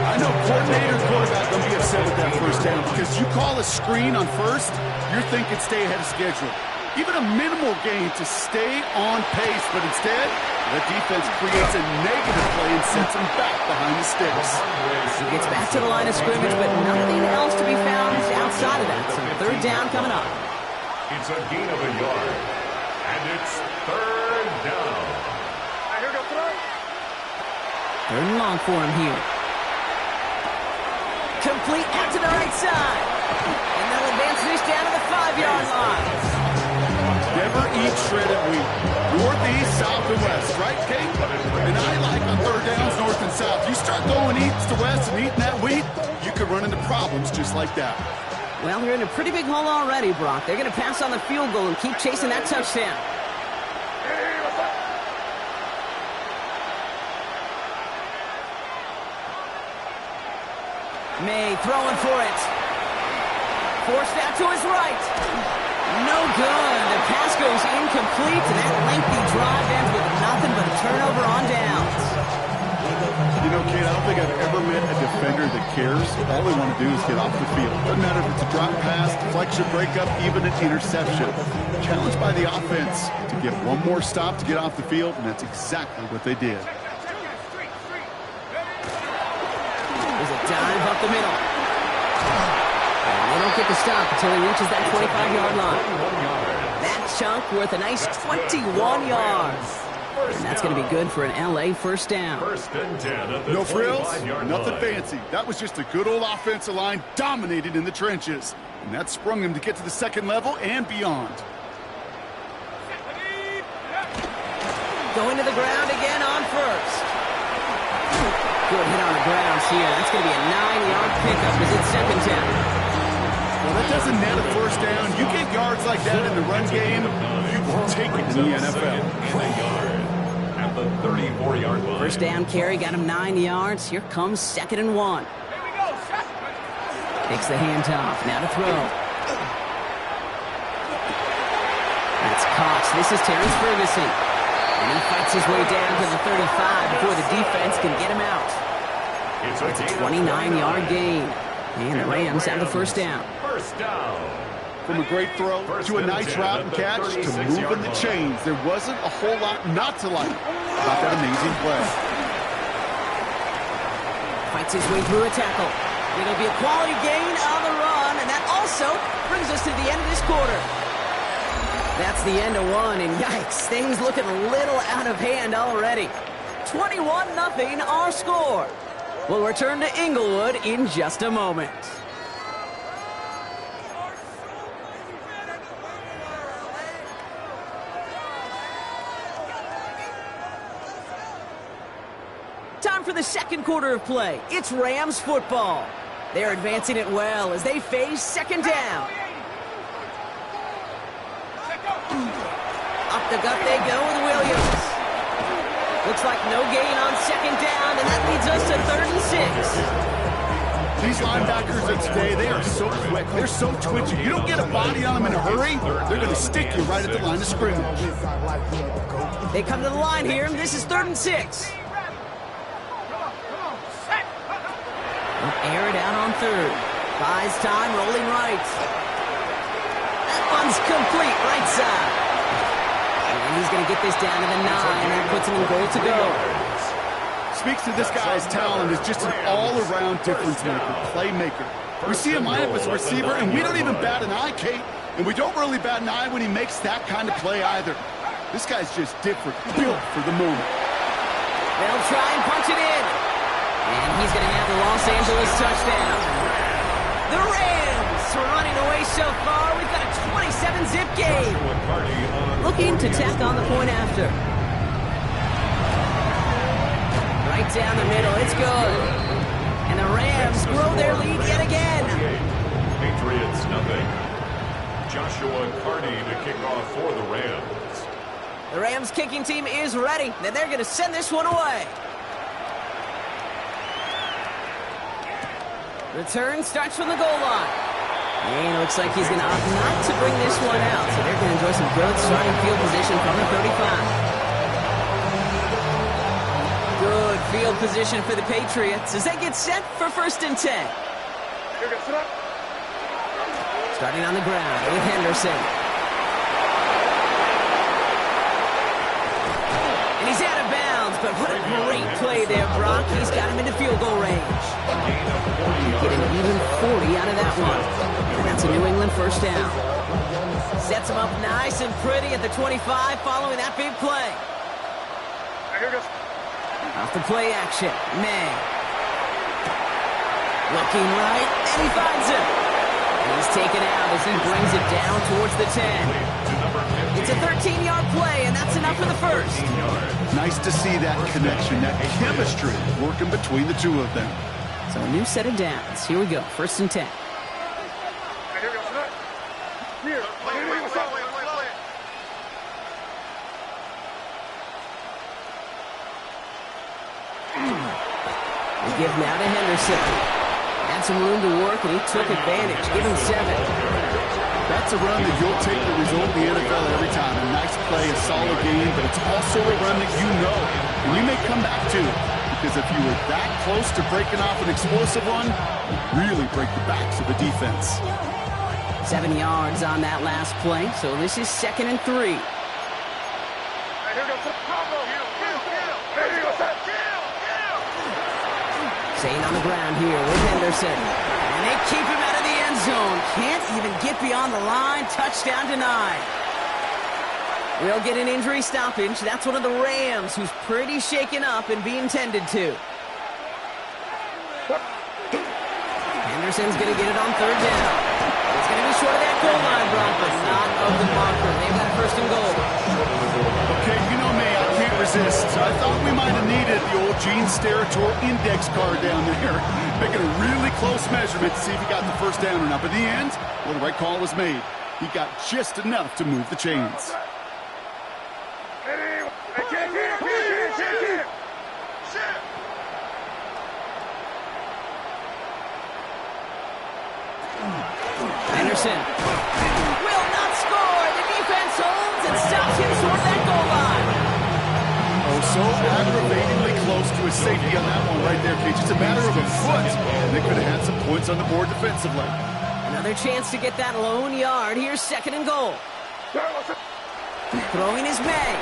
I know coordinator and quarterback going to be upset with that first down because you call a screen on first, you're thinking stay ahead of schedule. Even a minimal gain to stay on pace, but instead, the defense creates a negative play and sets them back behind the sticks. He gets back to the line of scrimmage, but nothing else to be found outside of that. So third down coming up. It's a gain of a yard, and it's third down. Third and long for him here. Complete out to the right side. And they'll advance this down to the 5-yard line. Yeah, Never eat shredded wheat. Northeast, south, and west, right, Kate? And I like on third downs, north and south. You start going east to west and eating that wheat, you could run into problems just like that. Well, they're in a pretty big hole already, Brock. They're going to pass on the field goal and keep chasing that touchdown. May throwing for it. Forced out to his right. No good. The pass goes incomplete, and that lengthy drive ends with nothing but a turnover on downs. You know, Kate, I don't think I've ever met a defender that cares. All they want to do is get off the field. Doesn't matter if it's a drop pass, deflection, breakup, even an interception. Challenged by the offense to get one more stop to get off the field, and that's exactly what they did. There's a dive up the middle. And they don't get the stop until he reaches that 25-yard line. That chunk worth a nice 21 yards. And that's going to be good for an LA first down. No frills, nothing fancy. That was just a good old offensive line dominated in the trenches. And that sprung him to get to the second level and beyond. Going to the ground again on first. Good hit on the ground here. That's going to be a 9-yard pickup as it's second down. Well, that doesn't net a first down. You get yards like that in the run game, you will take it in the NFL. At the 34-yard line. First down carry got him 9 yards. Here comes 2nd and 1. Takes the handoff. Now to throw. That's Cox. This is Terrence Ferguson. And he fights his way down to the 35 before the defense can get him out. It's a 29-yard gain. And the Rams have the first down. First down. From a great throw to a nice route and catch to moving the chains. There wasn't a whole lot not to like about that amazing play. Fights his way through a tackle. It'll be a quality gain on the run, and that also brings us to the end of this quarter. That's the end of one, and yikes, things looking a little out of hand already. 21-0 our score. We'll return to Inglewood in just a moment. Time for the second quarter of play. It's Rams football. They're advancing it well as they face second down. Up the gut they go with Williams. Looks like no gain on second down, and that leads us to 3rd and 6. These linebackers of today, they are so quick. They're so twitchy. You don't get a body on them in a hurry, they're going to stick you right at the line of scrimmage. They come to the line here, and this is 3rd and 6. Air it out on 3rd. Buys time, rolling right. That one's complete, right side. And he's going to get this down to the 9, and that puts him in goal to go. Speaks to this guy's talent as just an all-around difference maker, playmaker. We see him line up as a receiver, and we don't even bat an eye, Kate. And we don't really bat an eye when he makes that kind of play either. This guy's just different, built for the moment. They'll try and punch it in. And he's going to have the Los Angeles touchdown. The Rams are running away so far. We've got a 27-zip game. Looking to tack on the point after. Right down the middle. It's good. And the Rams grow their lead yet again. Patriots 0. Joshua Carney to kick off for the Rams. The Rams kicking team is ready. And they're going to send this one away. Return starts from the goal line. And it looks like he's going to opt not to bring this one out. So they're going to enjoy some good starting field position from the 35. Good field position for the Patriots as they get set for 1st and 10. Starting on the ground with Henderson. And he's out of bounds, but what a great play there, Brock. He's got him into field goal range. Getting even 40 out of that one. And that's a New England first down. Sets him up nice and pretty at the 25 following that big play. Off the play action, May. Looking right, and he finds him. He's taken out as he brings it down towards the 10. It's a 13-yard play, and that's enough for the first. Nice to see that connection, that chemistry working between the two of them. So a new set of downs. Here we go, 1st and 10. We give now to Henderson. Had some room to work, and he took advantage. Give him 7. That's a run that you'll take the result in the NFL every time. A nice play, a solid game, but it's also a run that you know, and you may come back to. Because if you were that close to breaking off an explosive run, you really break the backs of the defense. 7 yards on that last play, so this is 2nd and 3. Staying on the ground here with Henderson. And they keep him out of the end zone. Can't even get beyond the line. Touchdown denied. We'll get an injury stoppage. That's one of the Rams who's pretty shaken up and being tended to. Henderson's going to get it on 3rd down. It's going to be short of that goal line, Brock, but not of the marker. They've got 1st and goal. Okay, you know me, I can't resist. I thought we might have needed the old Gene Steratore index card down there, making a really close measurement to see if he got the 1st down or not. But in the end, well, the right call was made. He got just enough to move the chains. Henderson will not score. The defense holds and stops him short of that goal line. Oh, so aggravatingly close to a safety on that one right there, Cage. It's a matter of a foot, and they could have had some points on the board defensively. Another chance to get that lone yard. Here's 2nd and goal. Throwing his May.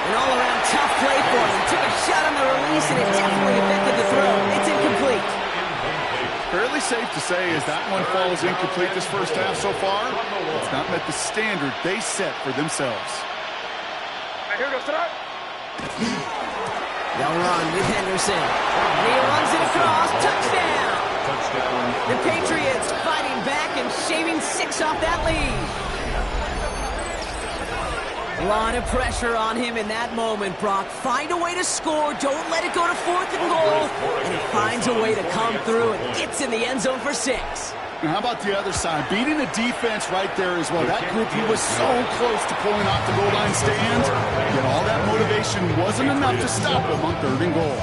An all-around tough play for him. Took a shot on the release, and it definitely affected the throw. It's incomplete. Fairly safe to say as that one falls incomplete this 1st half so far, it's not met the standard they set for themselves. They'll run with Henderson. And he runs it across. Touchdown! The Patriots fighting back and shaving 6 off that lead. A lot of pressure on him in that moment, Brock. Find a way to score. Don't let it go to 4th and goal. And he finds a way to come through and gets in the end zone for 6. Now, how about the other side? Beating the defense right there as well. That group, he was so close to pulling off the goal line stand. Yet all that motivation wasn't enough to stop him on 3rd and goal.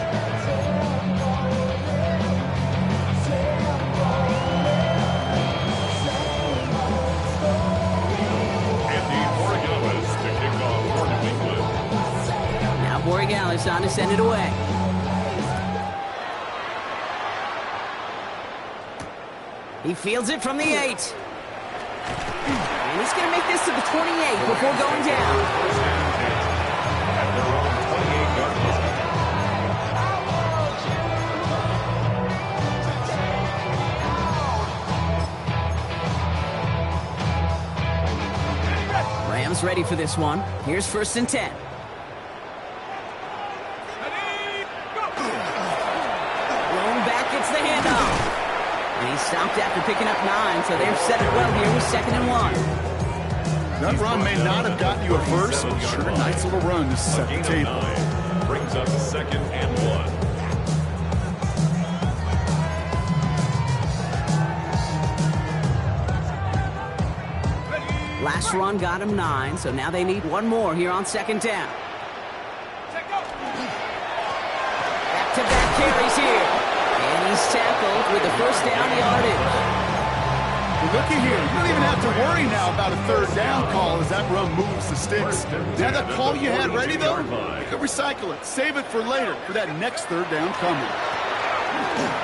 Borregales on to send it away. He fields it from the 8. And he's going to make this to the 28 before going down. Rams ready for this one. Here's 1st and 10. Stopped after picking up 9, so they've set it well here with 2nd and 1. That run may not have gotten you a first, but sure, a nice little run to set the table. Brings up 2nd and 1. Last run got him 9, so now they need one more here on 2nd down. Back-to-back carries here. And he's tackled with the 1st down yardage. Well, looky here. You don't even have to worry now about a 3rd down call as that run moves the sticks. Now that call you had ready, though, you can recycle it. Save it for later for that next 3rd down coming.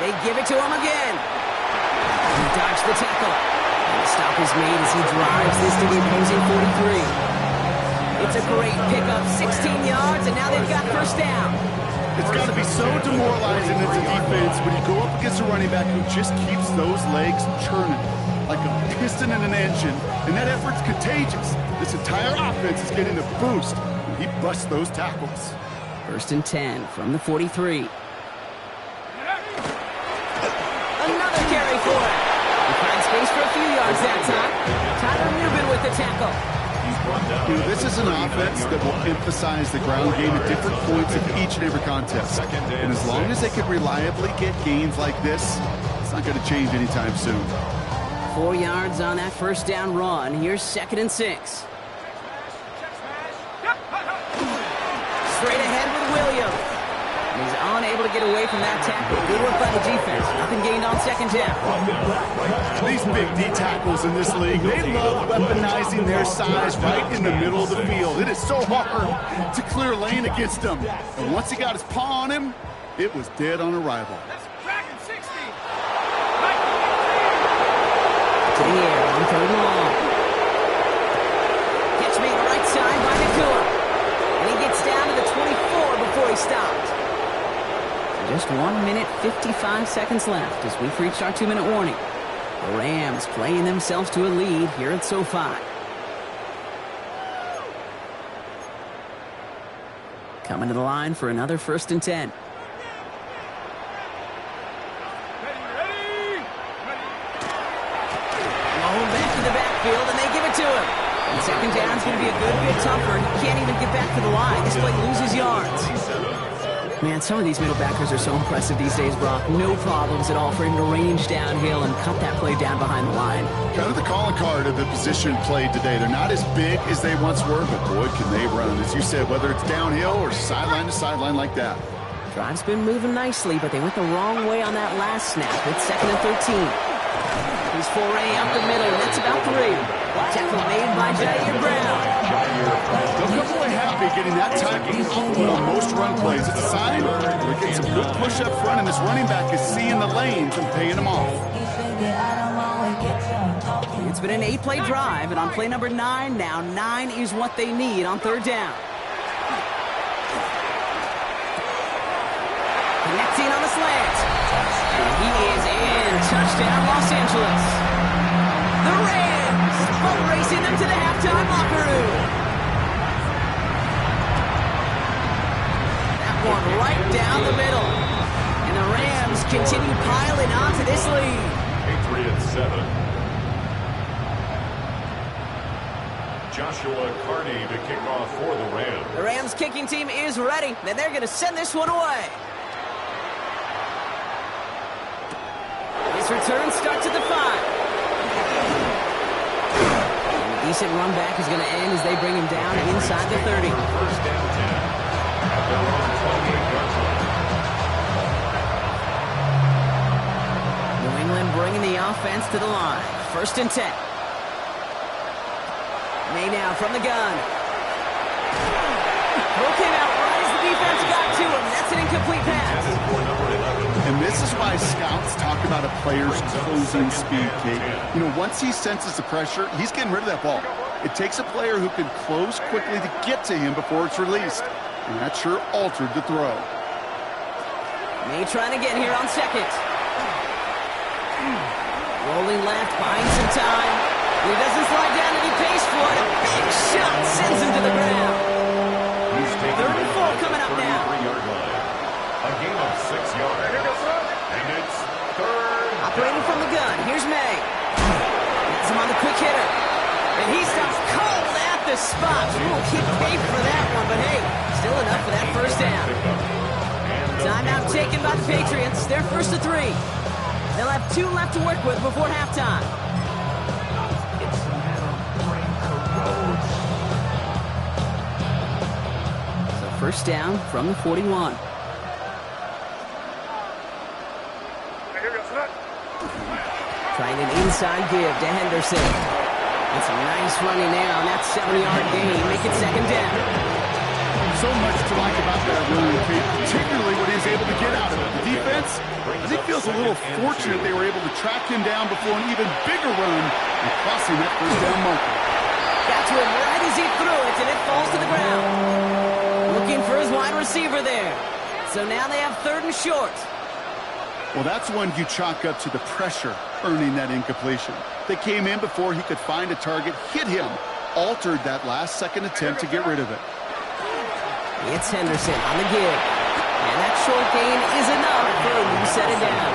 They give it to him again. He dodged the tackle. And the stop is made as he drives this to the opposing 43. It's a great pickup, 16 yards, and now they've got 1st down. It's got to be so demoralizing as a defense when you go up against a running back who just keeps those legs churning like a piston in an engine, and that effort's contagious. This entire offense is getting the boost when he busts those tackles. 1st and 10 from the 43. Another carry for it. He finds space for a few yards that time. Tyler Newman with the tackle. This is an offense that will emphasize the ground game at different points of each and every contest. And as long as they can reliably get gains like this, it's not going to change anytime soon. 4 yards on that first down run. Here's 2nd and 6. Straight ahead with Williams. He's unable to get away from that tackle. Good work by the defense. Nothing gained on 2nd down. These big D tackles in this league, they love weaponizing their size right in the middle of the field. It is so hard to clear lane against them. And once he got his paw on him, it was dead on arrival. To the air on 3rd and long. Catch made right side by McCoy. And he gets down to the 24 before he stopped. Just 1 minute, 55 seconds left as we've reached our 2-minute warning. The Rams playing themselves to a lead here at SoFi. Coming to the line for another 1st and 10. Rolling back to the backfield, and they give it to him. And 2nd down's going to be a good bit tougher. He can't even get back to the line. This play loses yards. Man, some of these middle backers are so impressive these days, Brock. No problems at all for him to range downhill and cut that play down behind the line. Kind of the calling card of the position played today. They're not as big as they once were, but boy, can they run. As you said, whether it's downhill or sideline to sideline like that. Drive's been moving nicely, but they went the wrong way on that last snap. It's 2nd and 13. He's foray up the middle. That's about 3. Tackle made by Jair Brown. They'll come away happy getting that tackle on most run plays. It's a sign they're getting some good push up front, and this running back is seeing the lanes and paying them off. It's been an 8-play drive, and on play number 9 now, 9 is what they need on 3rd down. Connecting on the slant. And he is in. Touchdown, Los Angeles. The Rams racing them to the halftime locker room. That one right down the middle. And the Rams continue piling onto this lead. Patriots 7. Joshua Carney to kick off for the Rams. The Rams kicking team is ready. Then they're going to send this one away. His return starts at the 5. Decent run back is going to end as they bring him down inside the 30. First down 10. At their own 28-yard line. New England bringing the offense to the line. 1st and 10. May now from the gun. Throw came out right as the defense got to him. That's an incomplete pass. And this is why scouts talk about a player's closing speed, Kate. You know, once he senses the pressure, he's getting rid of that ball. It takes a player who can close quickly to get to him before it's released. And that sure altered the throw. May trying to get here on 2nd. Rolling left, buying some time. He doesn't slide down and he pays for it. A big shot sends him to the ground. 3rd and 4 coming up now. 33-yard line. A gain of 6 yards. And it's 3rd. Operating from the gun. Here's May. Gets him on the quick hitter. And he stops cold at the spot. Ooh, he paid for that one, but hey, still enough for that 1st down. Timeout taken by the Patriots. They're 1st to 3. They'll have 2 left to work with before halftime. So 1st down from the 41. Trying an inside give to Henderson. That's a nice running there on that 7-yard gain. Make it 2nd down. So much to like about that run, Kate, particularly what he was able to get out of it. The defense, I think, feels a little fortunate they were able to track him down before an even bigger run and crossing that 1st down marker. Got to him right as he threw it, and it falls to the ground. Looking for his wide receiver there. So now they have 3rd and short. Well, that's one you chalk up to the pressure earning that incompletion. They came in before he could find a target, hit him, altered that last second attempt to get rid of it. It's Henderson on the give. And that short gain is enough for him to set it down.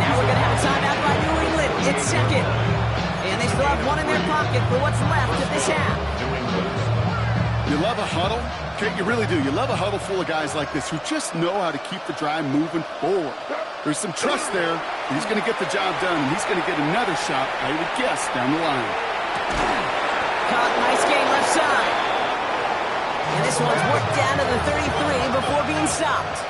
Now we're going to have a timeout by New England. It's 2nd. And they still have one in their pocket for what's left of this half. You love a huddle? Okay, you really do. You love a huddle full of guys like this who just know how to keep the drive moving forward. There's some trust there. He's going to get the job done, and he's going to get another shot, I would guess, down the line. Caught, nice game left side. And this one's worked down to the 33 before being stopped.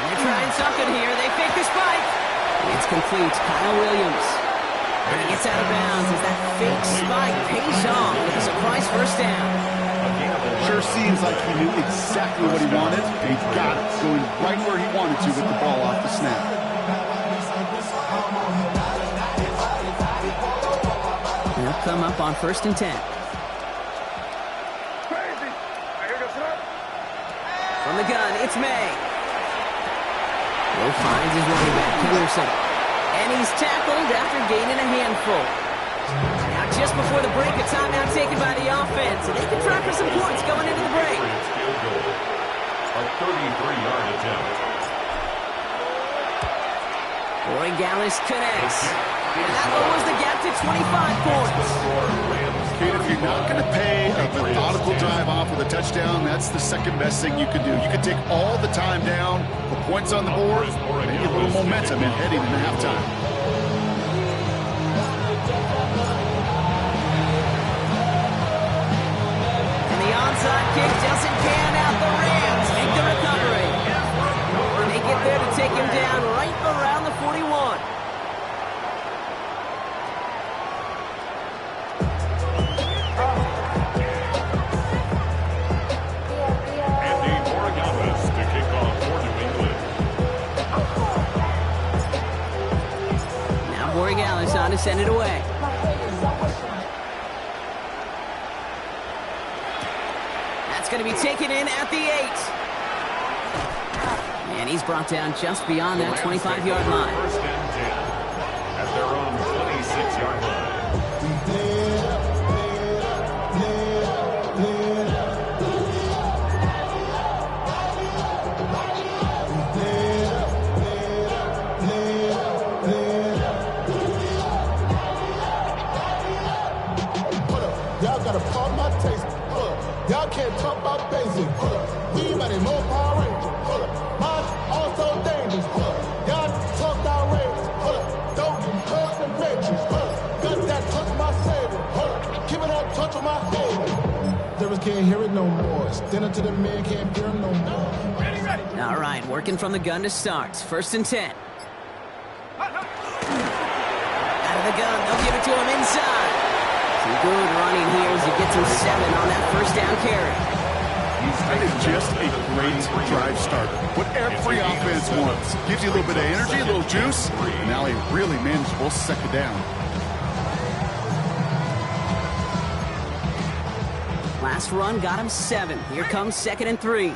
And they're trying something here. They fake the spike. It's complete. Kyle Williams. And he gets out of bounds as that fake spike pays off with a surprise first down. Sure seems like he knew exactly what he wanted, and he got it, going right where he wanted to with the ball off the snap. They'll come up on 1st and 10. From the gun, it's May. Will finds his running back, Henderson. And he's tackled after gaining a handful. Now, just before the break, a timeout taken by the offense. And they can try for some points going into the break. A 33-yard attempt. Roy Gallis connects. And that lowers the gap to 25 points. Kid, if you're not going to pay a methodical drive off with a touchdown, that's the second best thing you can do. You can take all the time down, put points on the board, maybe a little momentum in heading into halftime. And the onside kick doesn't pan out. The Rams make the recovery. And they get there to take him down right around the 41. Borregales on to send it away. That's going to be taken in at the 8. And he's brought down just beyond that 25-yard line. 1st and 10 at their own 26-yard line. Y'all can't talk about basic. We money more Power Ranger. Mine also dangerous. Y'all talk outrageous. Don't hurt the matrix. Got that touch my savior. Keep it that touch on my favorite. Devils can't hear it no more. Stand up to the man, can't hear him no more. Ready. All right, working from the gun to start. 1st and 10. Out of the gun, they'll give it to him inside. Some good running here as he gets him 7 on that first down carry. That is just a great drive starter. What every offense wants. Gives you a little bit of energy, a little juice, and now a really manageable second down. Last run got him 7. Here comes 2nd and 3.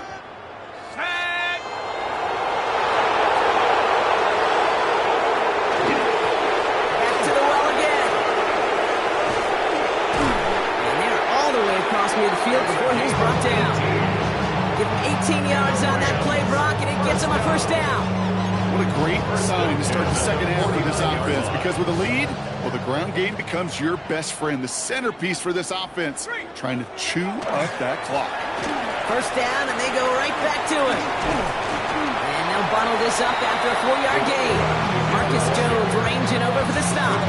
Near the field before he's brought down. Give him 18 yards on that play, Brock, and it gets him a first down. What a great sign to start the second half for this offense, because with a lead, well, the ground game becomes your best friend, the centerpiece for this offense, trying to chew up that clock. First down, and they go right back to it. And they'll bundle this up after a 4-yard gain. Marcus Jones ranging over for the stop.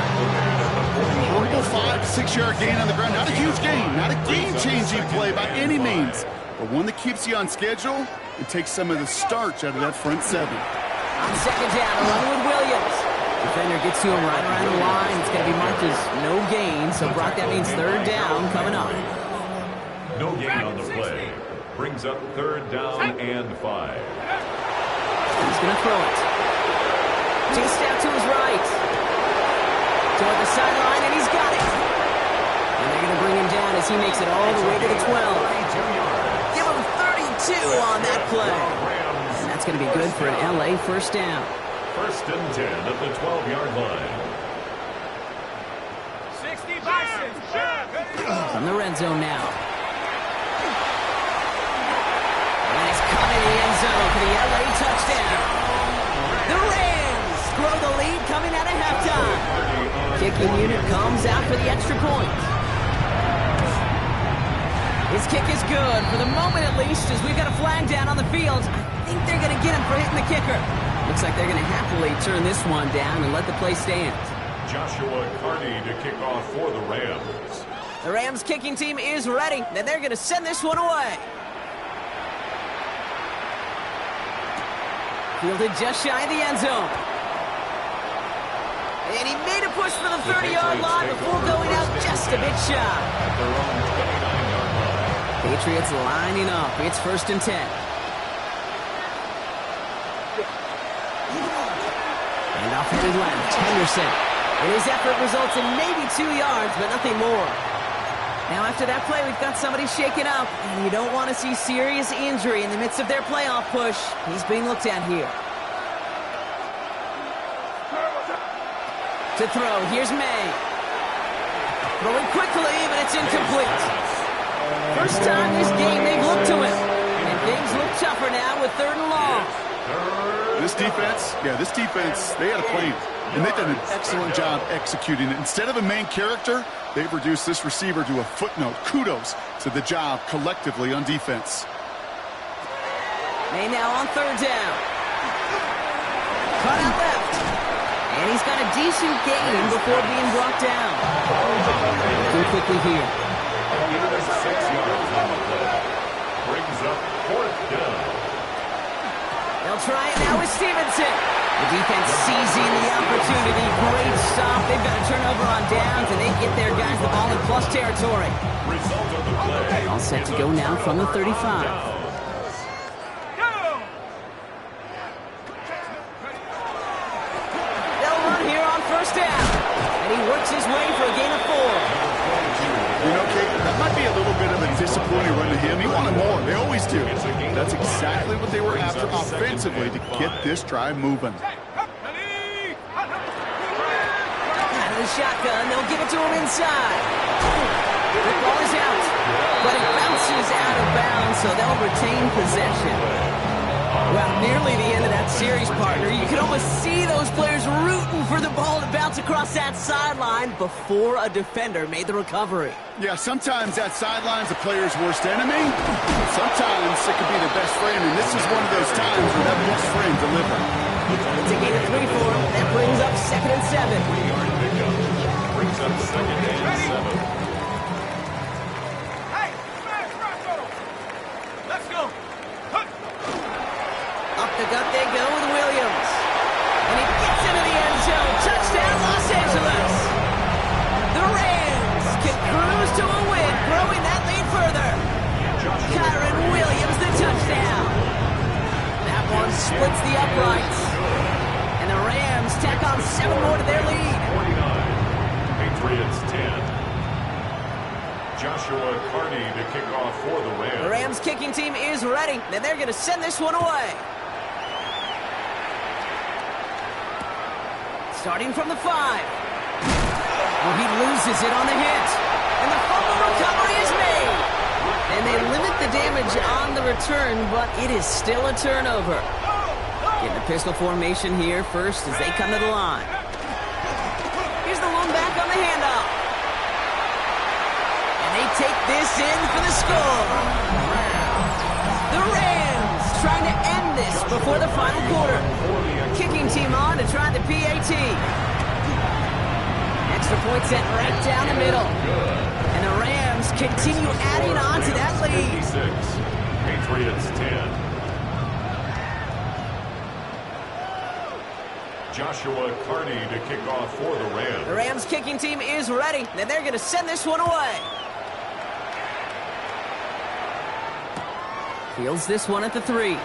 Horrible 5 to 6-yard gain on the ground. Not a huge gain, not a game-changing play by any means, but one that keeps you on schedule and takes some of the starch out of that front 7. On 2nd down, a run with Williams. Defender gets to him right around the line. It's going to be marked as no gain, so Brock, that means 3rd down coming up. No gain on the play. Brings up 3rd down and 5. He's going to throw it. Chased out to his right. Toward the sideline, and he's got it. And they're going to bring him down as he makes it all the way to the 12. Give him 32 on that play. And that's going to be good for an LA first down. 1st and 10 at the 12-yard line. 60 by 6. From the red zone now. And it's caught in the end zone for the LA touchdown. Kicking unit comes out for the extra point. His kick is good, for the moment at least, as we've got a flag down on the field. I think they're going to get him for hitting the kicker. Looks like they're going to happily turn this one down and let the play stand. Joshua Carney to kick off for the Rams. The Rams kicking team is ready, and they're going to send this one away. Fielded just shy of the end zone. And he made a push for the 30-yard line before going out just a bit shy. At their own 29-yard line. Patriots lining up. It's 1st and 10. And off headed left, Henderson. And his effort results in maybe 2 yards, but nothing more. Now after that play, we've got somebody shaken up, and you don't want to see serious injury in the midst of their playoff push. He's being looked at here. To throw, here's May. Throwing quickly, but it's incomplete. First time this game they've looked to him. And things look tougher now with 3rd and long. This defense, they had a plan. And they've done an excellent job executing it. Instead of a main character, they've reduced this receiver to a footnote. Kudos to the job collectively on defense. May now on 3rd down. Cut out left. And he's got a decent gain before being brought down. Looking quickly here. 6 yards on the play. Brings up 4th down. They'll try it now with Stevenson. The defense seizing the opportunity. Great stop. They've got a turnover on downs, and they get their guys the ball in plus territory. Result of the play. All set to go now from the 35. They'll run here on 1st down. And he works his way for a gain of 4. You know, Kate, that might be a little bit of a disappointing run to him. He wanted more. They always do. That's exactly what they were after offensively to get this drive moving. Out of the shotgun, they'll give it to him inside. The ball is out, but it bounces out of bounds, so they'll retain possession. Well, nearly the end of that series, partner. You can almost see those players rooting for the ball to bounce across that sideline before a defender made the recovery. Yeah, sometimes that sideline's a player's worst enemy. Sometimes it could be their best friend, and this is one of those times where that best friend delivered. It's a gain of 3 for him. That brings up 2nd and 7. 3-yard pickup. Brings up 2nd and 7. Hey, smash Rocco! Let's go. Up the gut they go with Williams. And he gets into the end zone. Touchdown, Los Angeles. The Rams can cruise to a win, growing that lead further. Kyron Williams, the touchdown. That one splits the uprights. And the Rams tack on 7 more to their lead. 49. Patriots 10. Joshua Carney to kick off for the Rams. The Rams kicking team is ready, and they're going to send this one away. Starting from the 5. Well, he loses it on the hit. And the fumble recovery is made. And they limit the damage on the return, but it is still a turnover. Getting a pistol formation here first as they come to the line. Here's the one back on the handoff. And they take this in for the score. The Rams trying to end this before the final quarter. Kicking team on to try the PAT. Extra point set right down the middle. And the Rams continue adding on to that lead. 56. Patriots 10. Joshua Carney to kick off for the Rams. The Rams kicking team is ready, and they're going to send this one away. Fields this one at the 3.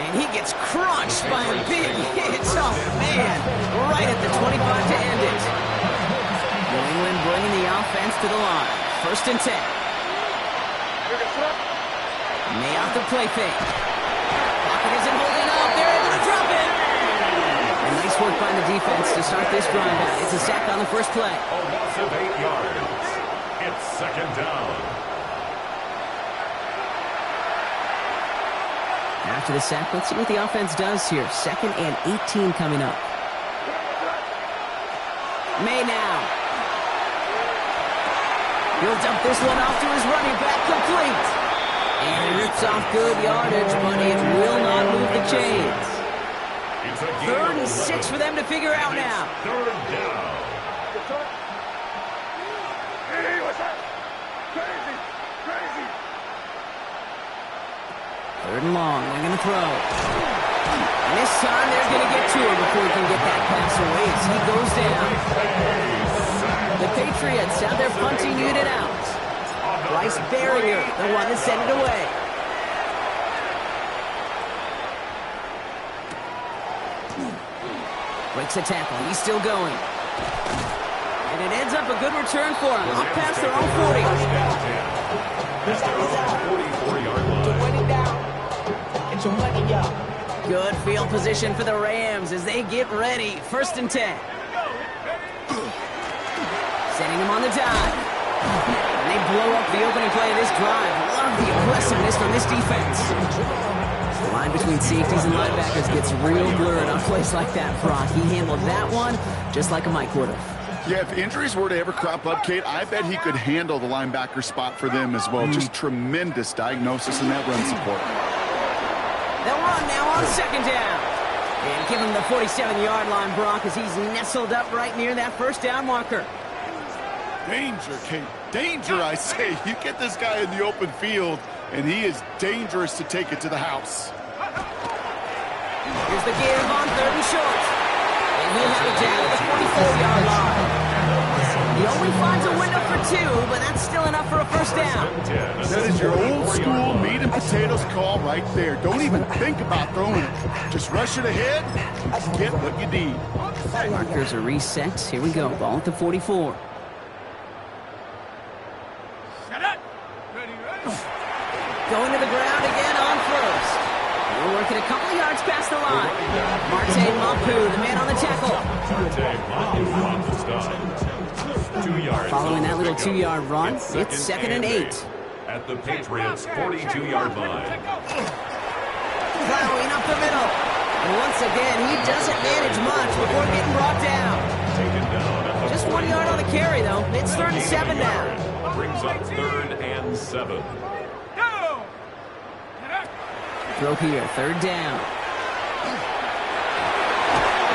And he gets crunched by a big hit. Oh, man. Right at the 25 to end it. New England bringing the offense to the line. 1st and 10. May off the play fake. Pocket isn't holding up. They're able to drop it. And nice work by the defense to start this drive out. It's a sack on the first play. A loss of 8 yards. It's 2nd down. After the sack, let's see what the offense does here. 2nd and 18 coming up. May now. He'll dump this one off to his running back, complete. And rips off good yardage, but it will not move the chains. 3rd and 6 for them to figure out now. 3rd down. Hey, what's that? Crazy, crazy. 3rd and long, they're going to throw. And this time they're going to get to him before he can get that pass away as he goes down. The Patriots have their punting unit out. Bryce Barrier, the one that sent it away. Breaks a tackle. He's still going. And it ends up a good return for him. Up past their own 40. That's their own 44-yard line. Get your money up. Good field position for the Rams as they get ready. 1st and 10. Setting him on the dive. And they blow up the opening play of this drive. Love the aggressiveness from this defense. The line between safeties and linebackers gets real blurred on plays like that, Brock. He handled that one just like a Mike would have. Yeah, if injuries were to ever crop up, Kate, I bet he could handle the linebacker spot for them as well. Just tremendous diagnosis in that run support. They'll run now on 2nd down. And give him the 47-yard line, Brock, as he's nestled up right near that 1st down marker. Danger, Kate. Danger, I say. You get this guy in the open field, and he is dangerous to take it to the house. Here's the give on 3rd and short. And he'll have it down at the 44-yard line. He only finds a window for 2, but that's still enough for a 1st down. That is your old school meat and potatoes call right there. Don't even think about throwing it. Just rush it ahead and get what you need. Markers are reset. Here we go. Ball at the 44. Going to the ground again on 1st. We're working a couple of yards past the line. Marte Mapu, the man on the tackle. On the stop. 2 yards. Following that little 2-yard run, it's 2nd and 8. At the Patriots' 42-yard line. Plowing up the middle. And once again, he doesn't manage much before getting brought down. Taken down at the Just 1 yard on the carry, though. It's 3rd and 7 now. Brings up 3rd and 7. Throw here, 3rd down.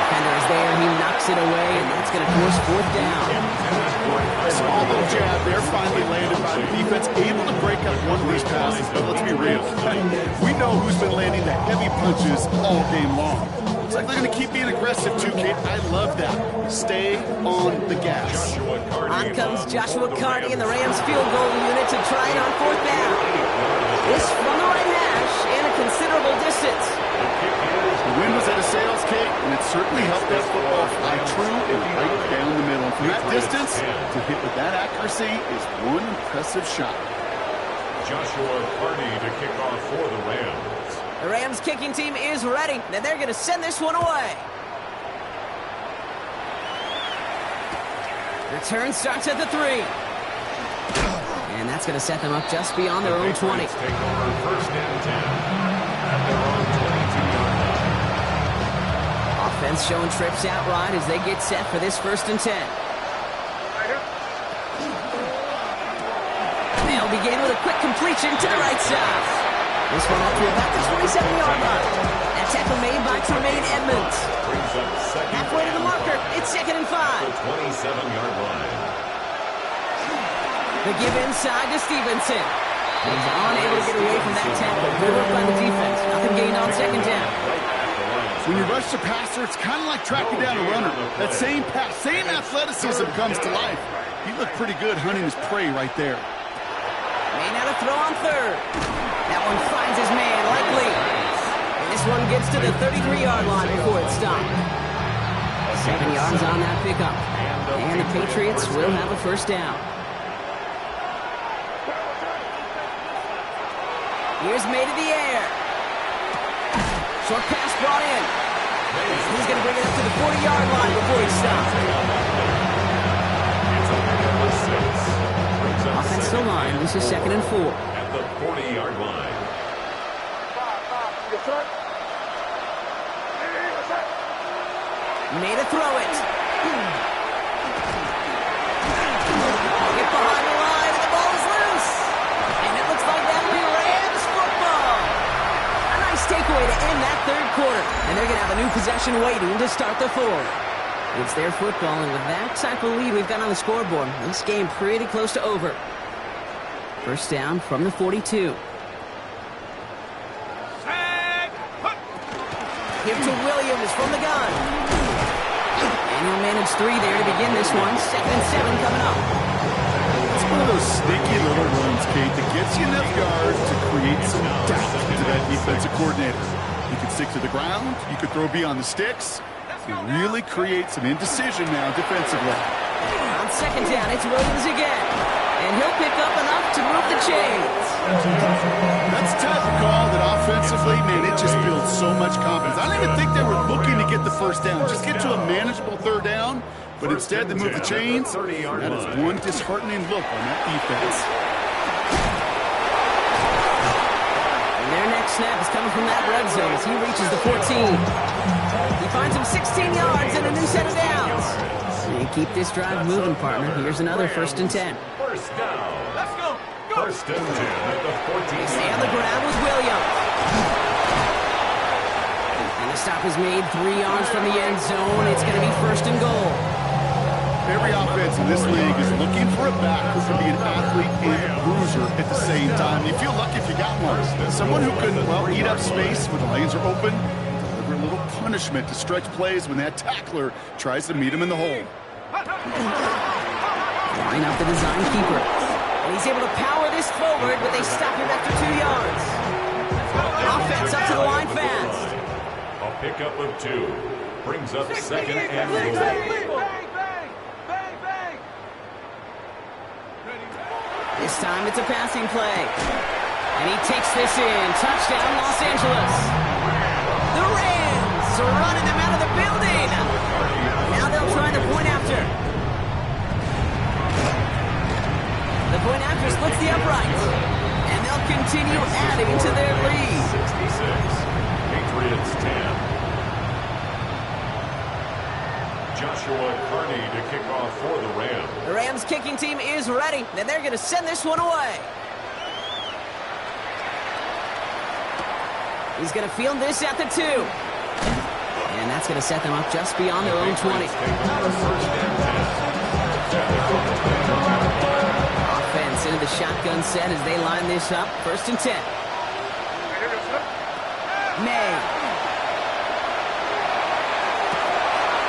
Defender is there, he knocks it away, and that's going to force 4th down. Small little jab there, finally landed by the defense, able to break up one of these passes, but let's be real. We know who's been landing the heavy punches all game long. Looks like they're going to keep being aggressive too, Kate. I love that. Stay on the gas. On comes Joshua Cardi and the Rams field goal unit to try it on 4th down. This from the right hash and a considerable distance. The wind was at a sails, Kate, and it certainly helped that football fly true and right down the middle. From that distance, to hit with that accuracy is one impressive shot. Joshua Cardi to kick off for the Rams. The Rams kicking team is ready, and they're going to send this one away. Return starts at the 3. And that's going to set them up just beyond their own 20. Take over 1st and 10 at their own 22-yard line. Offense showing trips out right as they get set for this 1st and 10. They'll begin with a quick completion to the right side. This one up to about the 27-yard line. That tackle made by Tremaine Edmonds. Halfway to the marker, it's 2nd and 5. The 27-yard line. The give inside to Stevenson. He's unable to get away from that tackle. Good work by the defense. Nothing gained on 2nd down. When you rush the passer, it's kind of like tracking down a runner. That same pass, same athleticism comes to life. He looked pretty good hunting his prey right there. May not a throw on 3rd. That one finds his man, likely. And this one gets to the 33-yard line before it stopped. 7 yards on that pickup. And the Patriots will have a 1st down. Here's May to the air. Short pass brought in. He's going to bring it up to the 40-yard line before he stops. Offensive line. This is 2nd and 4. At the 40-yard line. May to throw it. And they're going to have a new possession waiting to start the fourth. It's their football, and with that type of lead we've got on the scoreboard, this game pretty close to over. First down from the 42. Give to Williams from the gun. And he'll manage 3 there to begin this one. 2nd and 7 coming up. It's one of those sneaky little runs, Kate, that gets you enough yards to create some doubt to that defensive coordinator. You could stick to the ground. You could throw beyond the sticks. You really create some indecision now defensively. On 2nd down, it's Williams again. And he'll pick up enough to move the chains. That's the type of call that offensively, man, it just builds so much confidence. I don't even think they were looking to get the first down. Just get to a manageable 3rd down. But instead, they move the chains. That is one disheartening look on that defense. And their next snap is coming from that red zone as he reaches the 14. He finds him 16 yards and a new set of downs. And keep this drive moving, partner. Here's another 1st and 10. First down. Let's go. 1st and 10 at the 14. They stay on the ground with Williams. And the stop is made 3 yards from the end zone. It's going to be 1st and goal. Every offense in this league is looking for a back who can be an athlete and a bruiser at the same time. You feel lucky if you got one. Someone who can, well, eat up space when the lanes are open, deliver a little punishment to stretch plays when that tackler tries to meet him in the hole. Line up the design keeper. And he's able to power this forward, but they stop him after 2 yards. Offense up to the line fast. A pickup of 2. Brings up 2nd and goal. This time it's a passing play. And he takes this in. Touchdown, Los Angeles. The Rams are running them out of the building. Now they'll try the point after. The point after splits the uprights. And they'll continue adding to their lead. 66. Patriots 10. Joshua Carney to kick off for the Rams. The Rams kicking team is ready. Then they're going to send this one away. He's going to field this at the 2. And that's going to set them up just beyond their own 20. Offense into the shotgun set as they line this up. 1st and 10. May.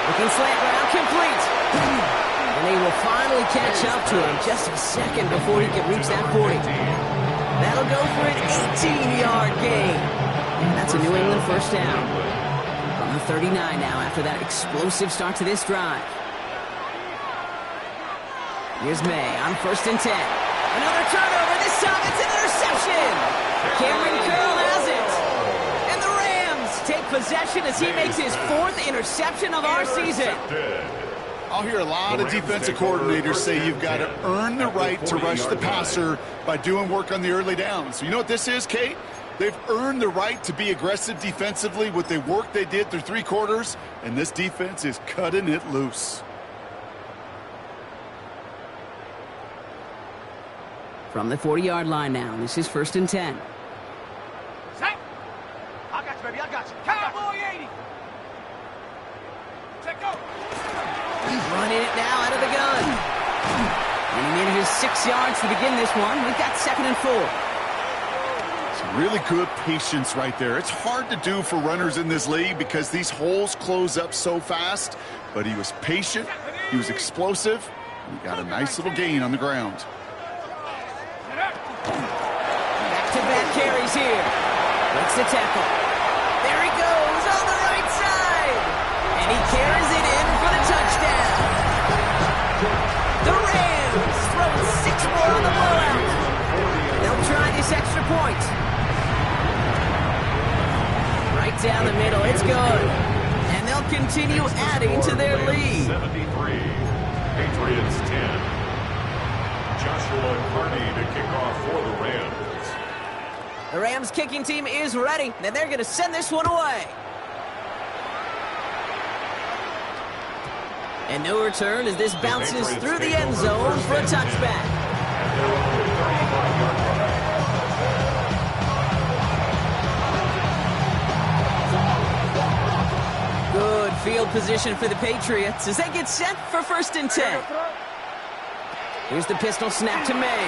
Looking slant route complete. And they will finally catch up to him just a second before he can reach that 40. That'll go for an 18-yard gain. And that's a New England 1st down. From the 39 now after that explosive start to this drive. Here's May on 1st and 10. Another turnover. This time it's an interception. Cameron Curl has it. And the Rams take possession as he makes his 4th interception of our season. I'll hear a lot of defensive coordinators say you've got to earn the right to rush the passer by doing work on the early downs. So you know what this is, Kate? They've earned the right to be aggressive defensively with the work they did through 3 quarters, and this defense is cutting it loose. From the 40-yard line now, this is 1st and 10. Set. I got you, baby. I got you. Cowboy 80. Check go. He's running it now out of the gun. And he manages 6 yards to begin this one. We've got 2nd and 4. Some really good patience right there. It's hard to do for runners in this league because these holes close up so fast. But he was patient, he was explosive, and he got a nice little gain on the ground. Back-to-back carries here. Makes the tackle. There he goes on the right side. And he carries it in for the touchdown. The Rams throwing 6 more on the blowout. They'll try this extra point. Right down the middle. It's good. And they'll continue adding to their lead. 73. Patriots 10. Joshua Carney to kick off for the Rams. The Rams kicking team is ready, and they're going to send this one away. And no return as this bounces through the end zone for a touchback. position for the Patriots as they get set for 1st and 10. Here's the pistol snap to May.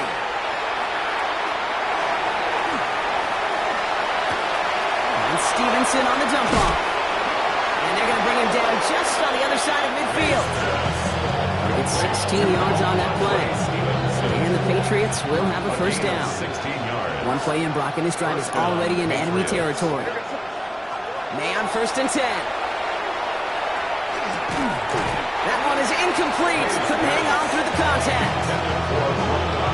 And Stevenson on the dump off. And they're going to bring him down just on the other side of midfield. It's 16 yards on that play. And the Patriots will have a 1st down. 16 yards. One play in, Brock, and this drive is already in enemy territory. May on 1st and 10. That one is incomplete. Couldn't hang on through the contact.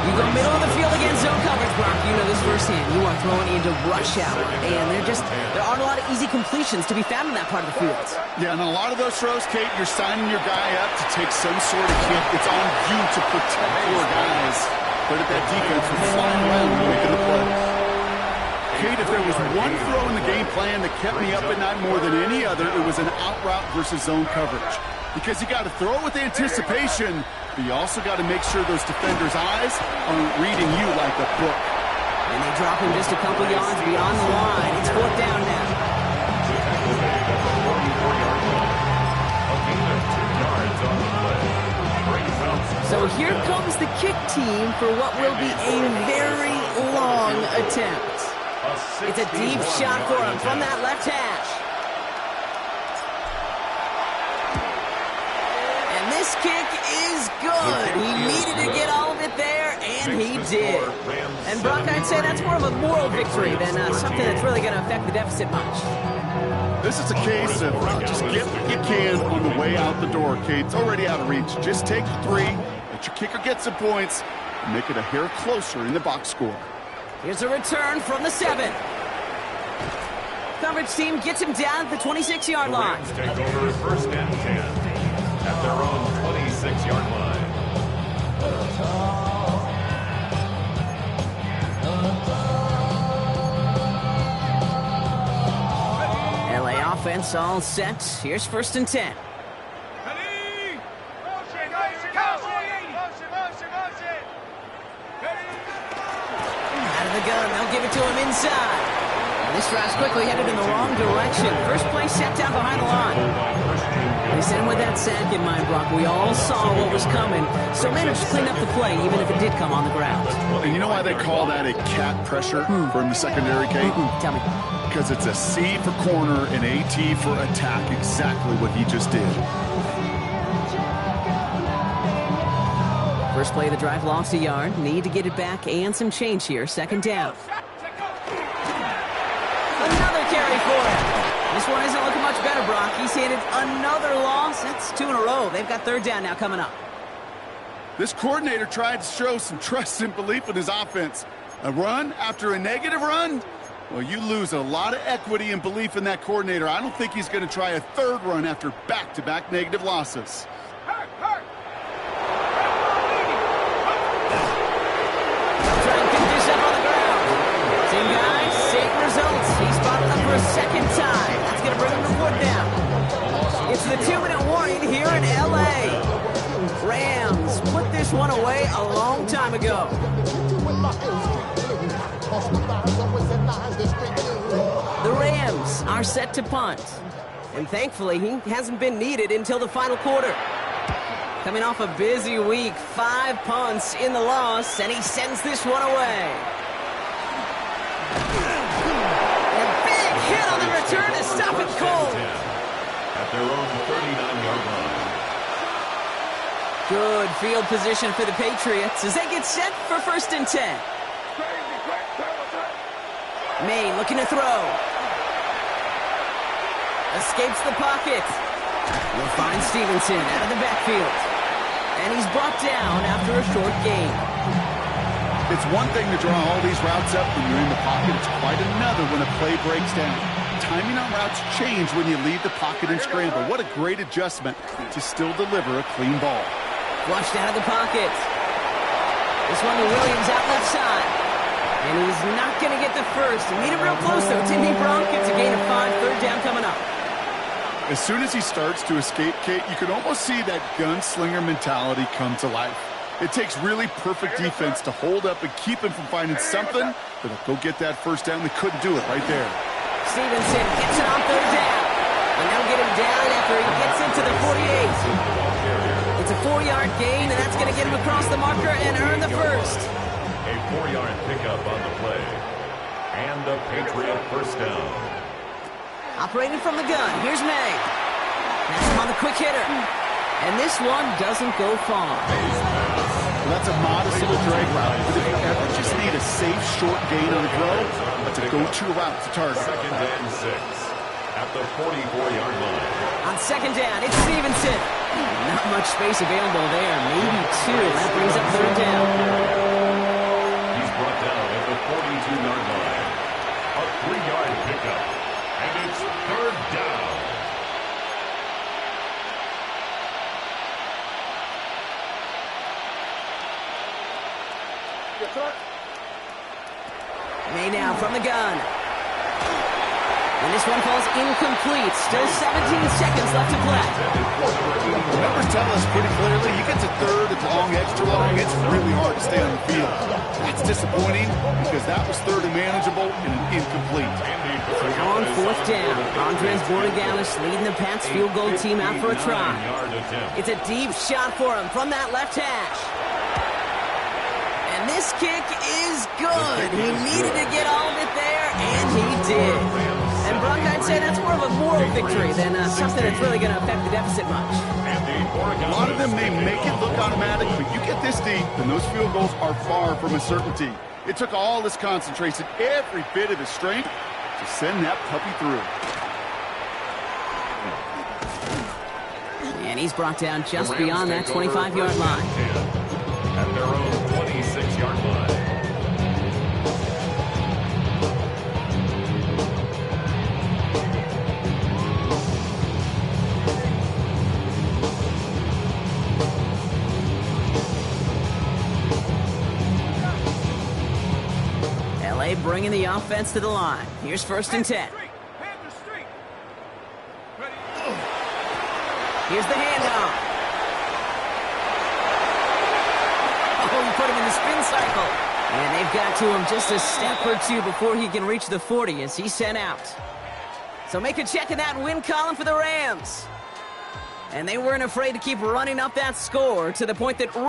You go middle of the field against zone coverage, Brock. You know this firsthand. You are throwing into rush hour. And there aren't a lot of easy completions to be found in that part of the field. Yeah, and a lot of those throws, Kate, you're signing your guy up to take some sort of hit. It's on you to protect your guys. But at that defense was flying around and making the play. Kate, if there was one throw in the game plan that kept me up at night more than any other, it was an out route versus zone coverage. Because you got to throw it with anticipation, but you also got to make sure those defenders' eyes aren't reading you like a book. And they drop him just a couple yards beyond the line. It's 4th down now. So here comes the kick team for what will be a very long attempt. It's a deep shot for him from that left hash. And this kick is good. He needed to get all of it there, and he did. And Brock, I'd say that's more of a moral victory than something that's really going to affect the deficit much. This is a case of just get what you can on the way out the door, Kate. It's already out of reach. Just take the 3, let your kicker get some points, and make it a hair closer in the box score. Here's a return from the 7. Coverage team gets him down at the 26-yard line. Rams take over 1st and 10 at their own 26-yard line. LA offense all set. Here's 1st and 10. Out of the gun, they'll give it to him inside. And this drive's quickly headed in the wrong direction. First play set down behind the line. They sent him with that sack in mind, Brock. We all saw what was coming, so managed to clean up the play, even if it did come on the ground. And you know why they call that a cat pressure from the secondary, Kate? Tell me. Because it's a C for corner and a T for attack, exactly what he just did. First play of the drive lost a yard. Need to get it back and some change here. 2nd down. Another carry for him. This one isn't looking much better, Brock. He's handed another loss. That's 2 in a row. They've got 3rd down now coming up. This coordinator tried to show some trust and belief in his offense. A run after a negative run? Well, you lose a lot of equity and belief in that coordinator. I don't think he's going to try a 3rd run after back-to-back negative losses. Try and pick this up on the ground. Same guy, same results. He's spotted up for a 2nd time. That's going to bring him to 4th down. It's the 2-minute warning here in L.A. Rams put this one away a long time ago. The Rams are set to punt. And thankfully, he hasn't been needed until the final quarter. Coming off a busy week, 5 punts in the loss, and he sends this one away. And a big hit on the return to stop it cold. At their own 39-yard line. Good field position for the Patriots as they get set for 1st and 10. May looking to throw. Escapes the pocket. Will find Stevenson out of the backfield. And he's brought down after a short gain. It's one thing to draw all these routes up when you're in the pocket. It's quite another when a play breaks down. Timing on routes change when you leave the pocket and scramble. What a great adjustment to still deliver a clean ball. Flushed out of the pocket. This one to Williams out left side. And he's not going to get the first. He made it real close, though. Timmy Bronk gets a gain of 5, 3rd down coming up. As soon as he starts to escape, Kate, you can almost see that gunslinger mentality come to life. It takes really perfect defense to hold up and keep him from finding something that'll go get that 1st down. They couldn't do it right there. Stevenson gets it on 3rd down. And they'll get him down after he gets into the 48. It's a 4-yard gain, and that's going to get him across the marker and earn the first. A 4-yard pickup on the play. And a Patriot first down. Operating from the gun, here's May. That's him on the quick hitter. And this one doesn't go far. Well, that's a modest little drag route, but if you ever just need a safe, short gain on the throw, that's a go-to route to target. Second and 6 at the 44-yard line. On second down, it's Stevenson. Not much space available there, maybe 2. That brings up third down. He's brought down at the 42-yard line. A 3-yard pickup, and it's third down. May now from the gun. And this one falls incomplete. Still 17 seconds left to play. Numbers tell us pretty clearly, you get to third and long, extra long, it's really hard to stay on the field. That's disappointing because that was third and manageable and an incomplete. On fourth down, Andres Borregalis leading the Pats field goal team out for a try. It's a deep shot for him from that left hash. And this kick is good. He needed to get all of it there, and he did. And Brock, I'd say that's more of a moral victory than something that's really going to affect the deficit much. A lot of them may make it look automatic, but you get this deep, and those field goals are far from a certainty. It took all his concentration, every bit of his strength, to send that puppy through. And he's brought down just beyond that 25-yard line. At their own 26-yard line. LA bringing the offense to the line. Here's first and 10. Here's the handoff. Oh, he put him in the spin cycle. And they've got to him just a step or two before he can reach the 40 as he's sent out. So make a check in that win column for the Rams. And they weren't afraid to keep running up that score to the point that